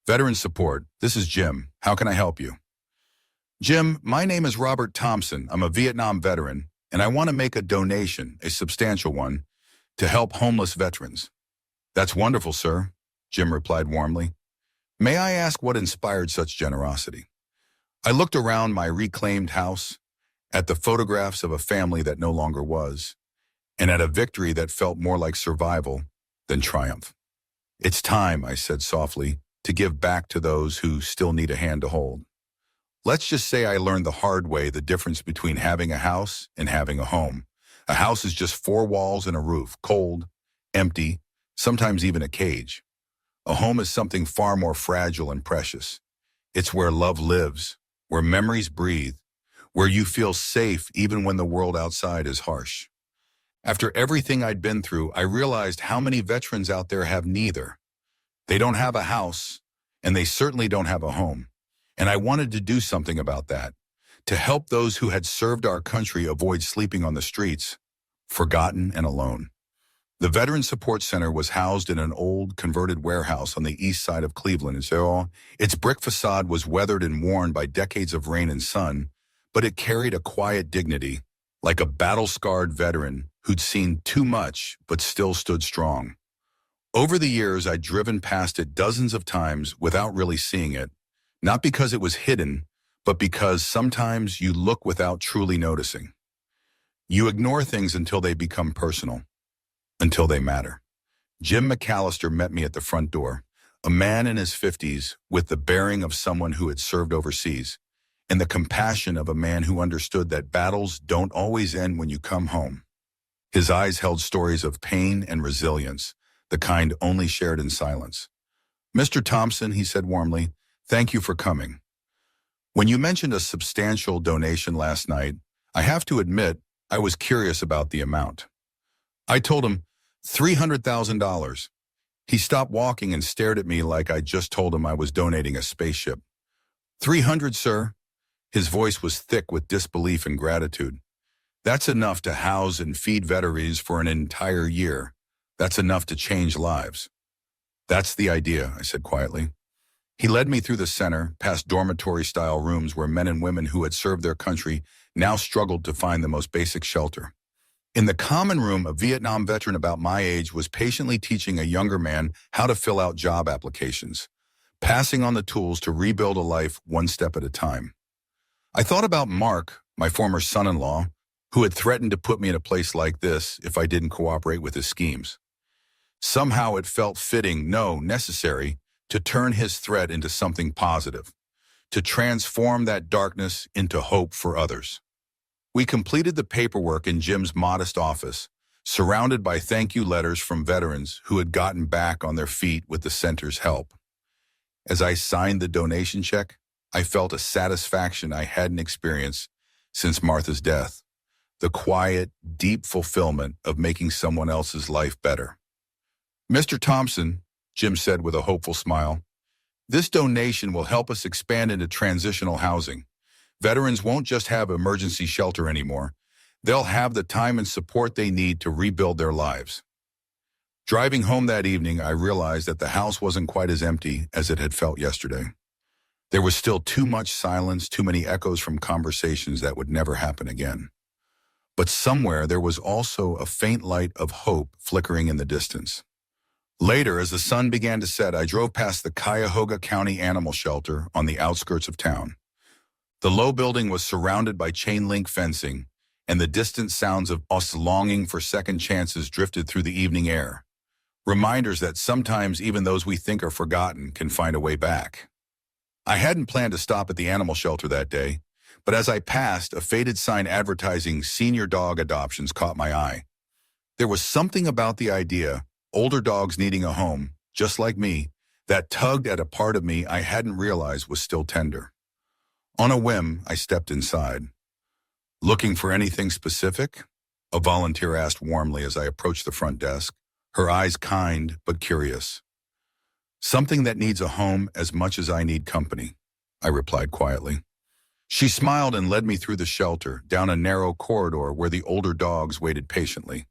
Veterans Support, this is Jim. How can I help you? Jim, my name is Robert Thompson. I'm a Vietnam veteran, and I want to make a donation, a substantial one, to help homeless veterans. That's wonderful, sir, Jim replied warmly. May I ask what inspired such generosity? I looked around my reclaimed house, at the photographs of a family that no longer was, and at a victory that felt more like survival than triumph. It's time, I said softly, to give back to those who still need a hand to hold. Let's just say I learned the hard way the difference between having a house and having a home. A house is just 4 walls and a roof, cold, empty, sometimes even a cage. A home is something far more fragile and precious. It's where love lives, where memories breathe, where you feel safe even when the world outside is harsh. After everything I'd been through, I realized how many veterans out there have neither. They don't have a house, and they certainly don't have a home. And I wanted to do something about that, to help those who had served our country avoid sleeping on the streets, forgotten and alone. The Veterans Support Center was housed in an old, converted warehouse on the east side of Cleveland. And so its brick facade was weathered and worn by decades of rain and sun, but it carried a quiet dignity, like a battle-scarred veteran who'd seen too much but still stood strong. Over the years, I'd driven past it dozens of times without really seeing it, not because it was hidden, but because sometimes you look without truly noticing. You ignore things until they become personal, until they matter. Jim McAllister met me at the front door, a man in his 50s with the bearing of someone who had served overseas, and the compassion of a man who understood that battles don't always end when you come home. His eyes held stories of pain and resilience, the kind only shared in silence. Mr. Thompson, he said warmly, thank you for coming. When you mentioned a substantial donation last night, I have to admit I was curious about the amount. I told him, $300,000. He stopped walking and stared at me like I just told him I was donating a spaceship. 300, sir. His voice was thick with disbelief and gratitude. That's enough to house and feed veterans for an entire year. That's enough to change lives. That's the idea, I said quietly. He led me through the center, past dormitory-style rooms where men and women who had served their country now struggled to find the most basic shelter. In the common room, a Vietnam veteran about my age was patiently teaching a younger man how to fill out job applications, passing on the tools to rebuild a life one step at a time. I thought about Mark, my former son-in-law, who had threatened to put me in a place like this if I didn't cooperate with his schemes. Somehow it felt fitting, no, necessary, to turn his threat into something positive, to transform that darkness into hope for others. We completed the paperwork in Jim's modest office, surrounded by thank you letters from veterans who had gotten back on their feet with the center's help. As I signed the donation check, I felt a satisfaction I hadn't experienced since Martha's death, the quiet, deep fulfillment of making someone else's life better. Mr. Thompson, Jim said with a hopeful smile, this donation will help us expand into transitional housing. Veterans won't just have emergency shelter anymore. They'll have the time and support they need to rebuild their lives. Driving home that evening, I realized that the house wasn't quite as empty as it had felt yesterday. There was still too much silence, too many echoes from conversations that would never happen again. But somewhere there was also a faint light of hope flickering in the distance. Later, as the sun began to set, I drove past the Cuyahoga County Animal Shelter on the outskirts of town. The low building was surrounded by chain-link fencing, and the distant sounds of us longing for second chances drifted through the evening air. Reminders that sometimes even those we think are forgotten can find a way back. I hadn't planned to stop at the animal shelter that day, but as I passed, a faded sign advertising senior dog adoptions caught my eye. There was something about the idea, older dogs needing a home, just like me, that tugged at a part of me I hadn't realized was still tender. On a whim, I stepped inside. "Looking for anything specific?" a volunteer asked warmly as I approached the front desk, her eyes kind but curious. "Something that needs a home as much as I need company," I replied quietly. She smiled and led me through the shelter, down a narrow corridor where the older dogs waited patiently.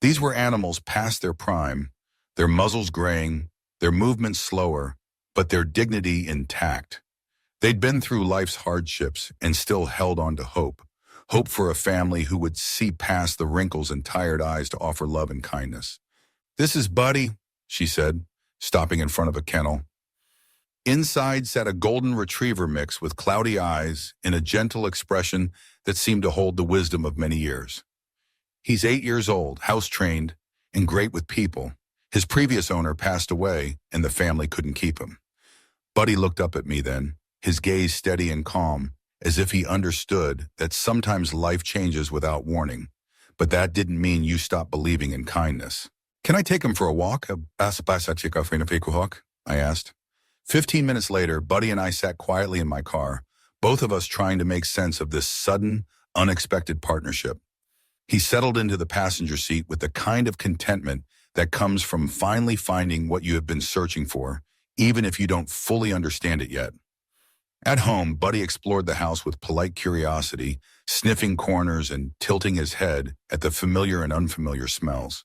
These were animals past their prime, their muzzles graying, their movements slower, but their dignity intact. They'd been through life's hardships and still held on to hope. Hope for a family who would see past the wrinkles and tired eyes to offer love and kindness. "This is Buddy," she said, stopping in front of a kennel. Inside sat a golden retriever mix with cloudy eyes and a gentle expression that seemed to hold the wisdom of many years. "He's 8 years old, house-trained, and great with people. His previous owner passed away, and the family couldn't keep him." Buddy looked up at me then, his gaze steady and calm, as if he understood that sometimes life changes without warning, but that didn't mean you stop believing in kindness. "Can I take him for a walk?" I asked. 15 minutes later, Buddy and I sat quietly in my car, both of us trying to make sense of this sudden, unexpected partnership. He settled into the passenger seat with the kind of contentment that comes from finally finding what you have been searching for, even if you don't fully understand it yet. At home, Buddy explored the house with polite curiosity, sniffing corners and tilting his head at the familiar and unfamiliar smells.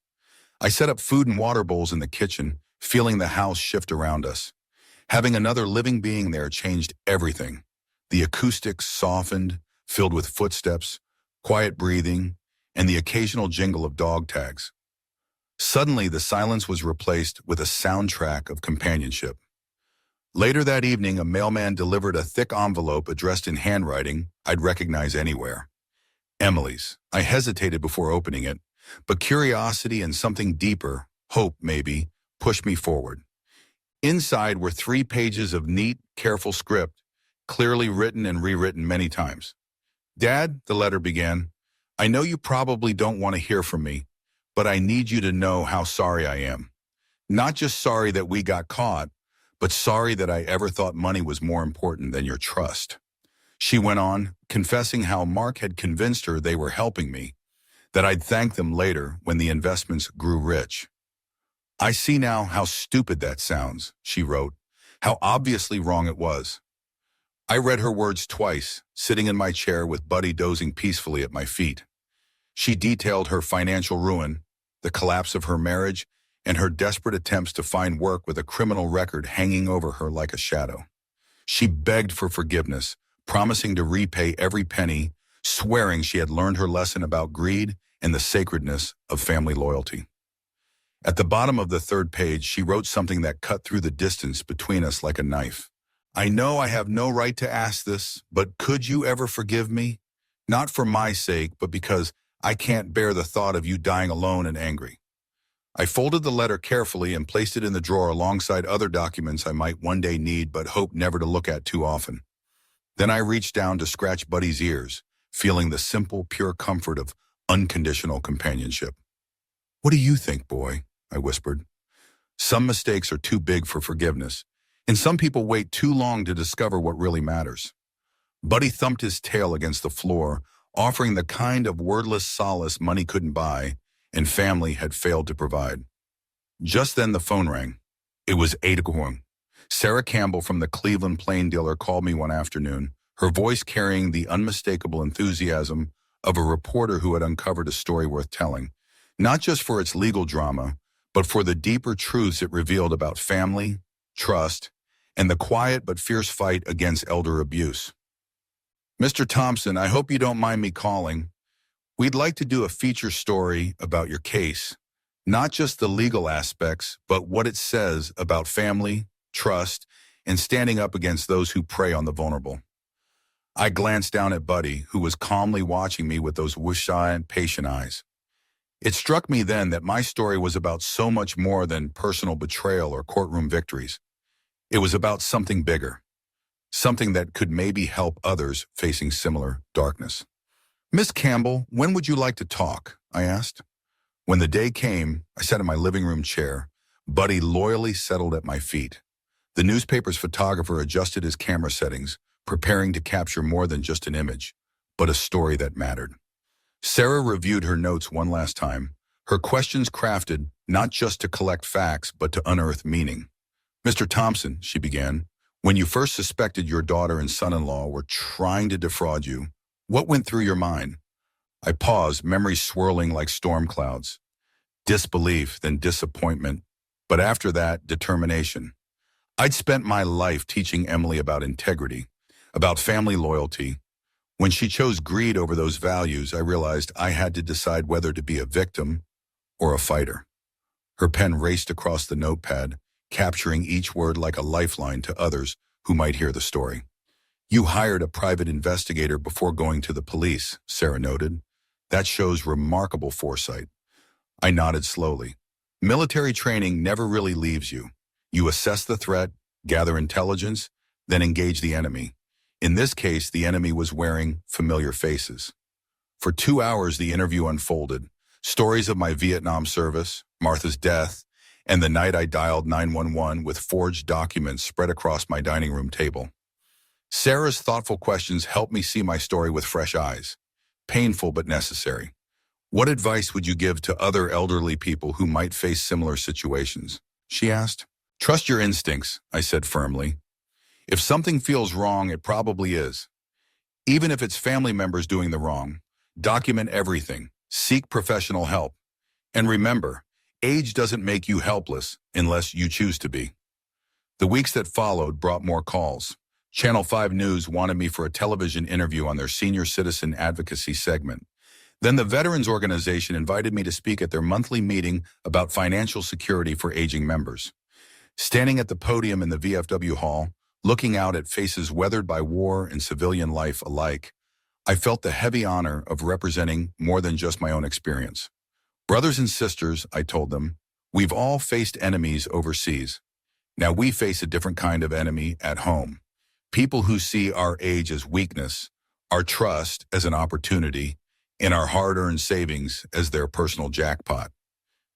I set up food and water bowls in the kitchen, feeling the house shift around us. Having another living being there changed everything. The acoustics softened, filled with footsteps, quiet breathing, and the occasional jingle of dog tags. Suddenly, the silence was replaced with a soundtrack of companionship. Later that evening, a mailman delivered a thick envelope addressed in handwriting I'd recognize anywhere. Emily's. I hesitated before opening it, but curiosity and something deeper, hope maybe, pushed me forward. Inside were 3 pages of neat, careful script, clearly written and rewritten many times. "Dad," the letter began, "I know you probably don't want to hear from me, but I need you to know how sorry I am. Not just sorry that we got caught, but sorry that I ever thought money was more important than your trust." She went on, confessing how Mark had convinced her they were helping me, that I'd thank them later when the investments grew rich. "I see now how stupid that sounds," she wrote, "how obviously wrong it was." I read her words twice, sitting in my chair with Buddy dozing peacefully at my feet. She detailed her financial ruin, the collapse of her marriage, and her desperate attempts to find work with a criminal record hanging over her like a shadow. She begged for forgiveness, promising to repay every penny, swearing she had learned her lesson about greed and the sacredness of family loyalty. At the bottom of the 3rd page, she wrote something that cut through the distance between us like a knife. "I know I have no right to ask this, but could you ever forgive me? Not for my sake, but because I can't bear the thought of you dying alone and angry." I folded the letter carefully and placed it in the drawer alongside other documents I might one day need but hope never to look at too often. Then I reached down to scratch Buddy's ears, feeling the simple, pure comfort of unconditional companionship. "What do you think, boy?" I whispered. "Some mistakes are too big for forgiveness, and some people wait too long to discover what really matters." Buddy thumped his tail against the floor, offering the kind of wordless solace money couldn't buy and family had failed to provide. Just then the phone rang. It was Ada Gwong. Sarah Campbell from the Cleveland Plain Dealer called me one afternoon, her voice carrying the unmistakable enthusiasm of a reporter who had uncovered a story worth telling, not just for its legal drama, but for the deeper truths it revealed about family, trust, and the quiet but fierce fight against elder abuse. Mr. Thompson, I hope you don't mind me calling. We'd like to do a feature story about your case, not just the legal aspects, but what it says about family, trust, and standing up against those who prey on the vulnerable. I glanced down at Buddy, who was calmly watching me with those woodshy, patient eyes. It struck me then that my story was about so much more than personal betrayal or courtroom victories. It was about something bigger, something that could maybe help others facing similar darkness. Miss Campbell, when would you like to talk? I asked. When the day came, I sat in my living room chair. Buddy loyally settled at my feet. The newspaper's photographer adjusted his camera settings, preparing to capture more than just an image, but a story that mattered. Sarah reviewed her notes one last time, her questions crafted not just to collect facts, but to unearth meaning. Mr. Thompson, she began, when you first suspected your daughter and son-in-law were trying to defraud you, what went through your mind? I paused, memories swirling like storm clouds. Disbelief, then disappointment, but after that, determination. I'd spent my life teaching Emily about integrity, about family loyalty. When she chose greed over those values, I realized I had to decide whether to be a victim or a fighter. Her pen raced across the notepad, capturing each word like a lifeline to others who might hear the story. You hired a private investigator before going to the police, Sarah noted. That shows remarkable foresight. I nodded slowly. Military training never really leaves you. You assess the threat, gather intelligence, then engage the enemy. In this case, the enemy was wearing familiar faces. For 2 hours, the interview unfolded. Stories of my Vietnam service, Martha's death, and the night I dialed 911 with forged documents spread across my dining room table. Sarah's thoughtful questions helped me see my story with fresh eyes. Painful but necessary. What advice would you give to other elderly people who might face similar situations? She asked. Trust your instincts, I said firmly. If something feels wrong, it probably is. Even if it's family members doing the wrong, document everything. Seek professional help. And remember, age doesn't make you helpless unless you choose to be. The weeks that followed brought more calls. Channel 5 News wanted me for a television interview on their senior citizen advocacy segment. Then the Veterans Organization invited me to speak at their monthly meeting about financial security for aging members. Standing at the podium in the VFW hall, looking out at faces weathered by war and civilian life alike, I felt the heavy honor of representing more than just my own experience. Brothers and sisters, I told them, we've all faced enemies overseas. Now we face a different kind of enemy at home. People who see our age as weakness, our trust as an opportunity, and our hard-earned savings as their personal jackpot.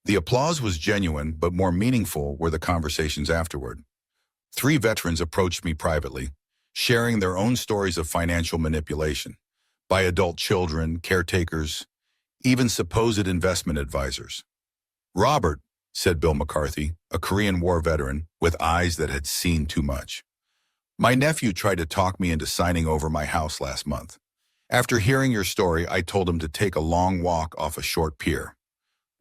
The applause was genuine, but more meaningful were the conversations afterward. 3 veterans approached me privately, sharing their own stories of financial manipulation by adult children, caretakers, even supposed investment advisors. Robert, said Bill McCarthy, a Korean War veteran with eyes that had seen too much. My nephew tried to talk me into signing over my house last month. After hearing your story, I told him to take a long walk off a short pier.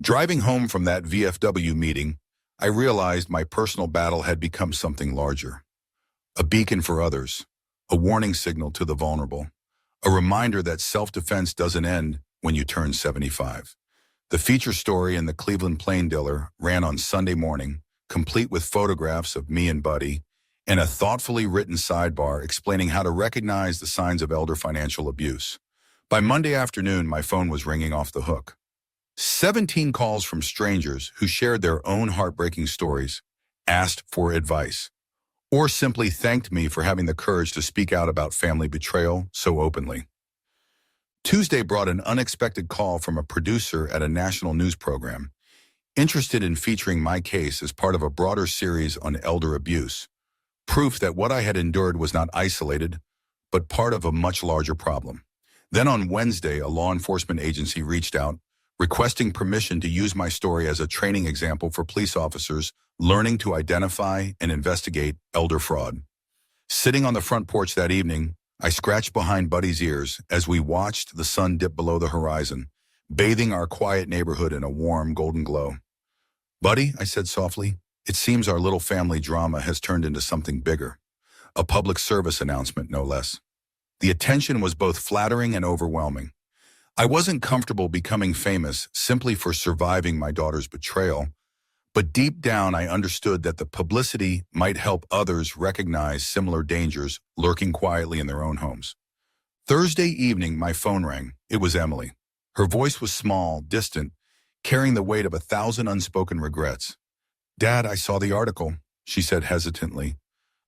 Driving home from that VFW meeting, I realized my personal battle had become something larger. A beacon for others, a warning signal to the vulnerable, a reminder that self-defense doesn't end when you turn 75. The feature story in the Cleveland Plain Dealer ran on Sunday morning, complete with photographs of me and Buddy, and a thoughtfully written sidebar explaining how to recognize the signs of elder financial abuse. By Monday afternoon, my phone was ringing off the hook. 17 calls from strangers who shared their own heartbreaking stories, asked for advice, or simply thanked me for having the courage to speak out about family betrayal so openly. Tuesday brought an unexpected call from a producer at a national news program, interested in featuring my case as part of a broader series on elder abuse. Proof that what I had endured was not isolated, but part of a much larger problem. Then on Wednesday, a law enforcement agency reached out, requesting permission to use my story as a training example for police officers learning to identify and investigate elder fraud. Sitting on the front porch that evening, I scratched behind Buddy's ears as we watched the sun dip below the horizon, bathing our quiet neighborhood in a warm golden glow. Buddy, I said softly, It seems our little family drama has turned into something bigger, a public service announcement, no less. The attention was both flattering and overwhelming. I wasn't comfortable becoming famous simply for surviving my daughter's betrayal, but deep down I understood that the publicity might help others recognize similar dangers lurking quietly in their own homes. Thursday evening, my phone rang. It was Emily. Her voice was small, distant, carrying the weight of 1,000 unspoken regrets. "Dad, I saw the article," she said hesitantly.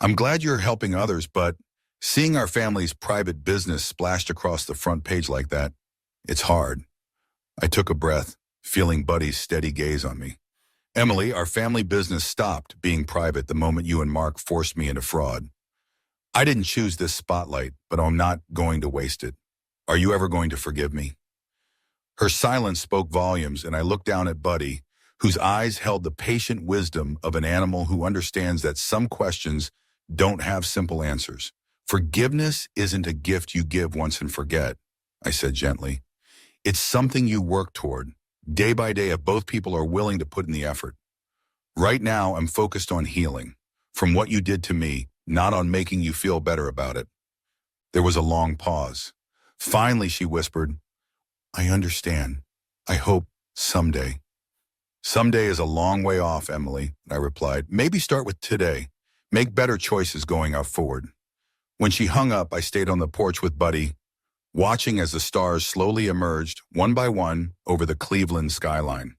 "I'm glad you're helping others, but seeing our family's private business splashed across the front page like that, it's hard." I took a breath, feeling Buddy's steady gaze on me. "Emily, our family business stopped being private the moment you and Mark forced me into fraud. I didn't choose this spotlight, but I'm not going to waste it. Are you ever going to forgive me?" Her silence spoke volumes, and I looked down at Buddy, whose eyes held the patient wisdom of an animal who understands that some questions don't have simple answers. "Forgiveness isn't a gift you give once and forget," I said gently. "It's something you work toward, day by day, if both people are willing to put in the effort. Right now, I'm focused on healing from what you did to me, not on making you feel better about it." There was a long pause. Finally, she whispered, "I understand. I hope someday." "Someday is a long way off, Emily," I replied. "Maybe start with today. Make better choices going out forward." When she hung up, I stayed on the porch with Buddy, watching as the stars slowly emerged, one by one, over the Cleveland skyline.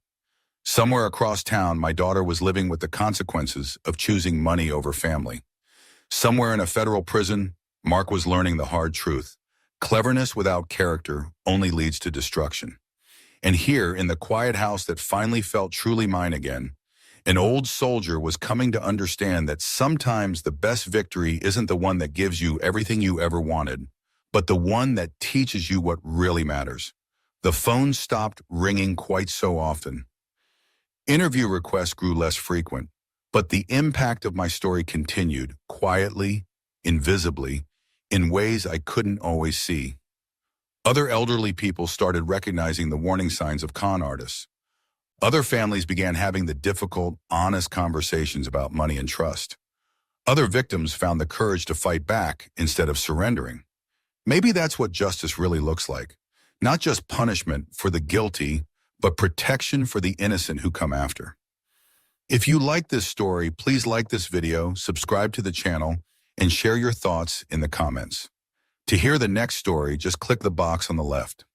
Somewhere across town, my daughter was living with the consequences of choosing money over family. Somewhere in a federal prison, Mark was learning the hard truth. Cleverness without character only leads to destruction. And here, in the quiet house that finally felt truly mine again, an old soldier was coming to understand that sometimes the best victory isn't the one that gives you everything you ever wanted, but the one that teaches you what really matters. The phone stopped ringing quite so often. Interview requests grew less frequent, but the impact of my story continued, quietly, invisibly, in ways I couldn't always see. Other elderly people started recognizing the warning signs of con artists. Other families began having the difficult, honest conversations about money and trust. Other victims found the courage to fight back instead of surrendering. Maybe that's what justice really looks like. Not just punishment for the guilty, but protection for the innocent who come after. If you like this story, please like this video, subscribe to the channel, and share your thoughts in the comments. To hear the next story, just click the box on the left.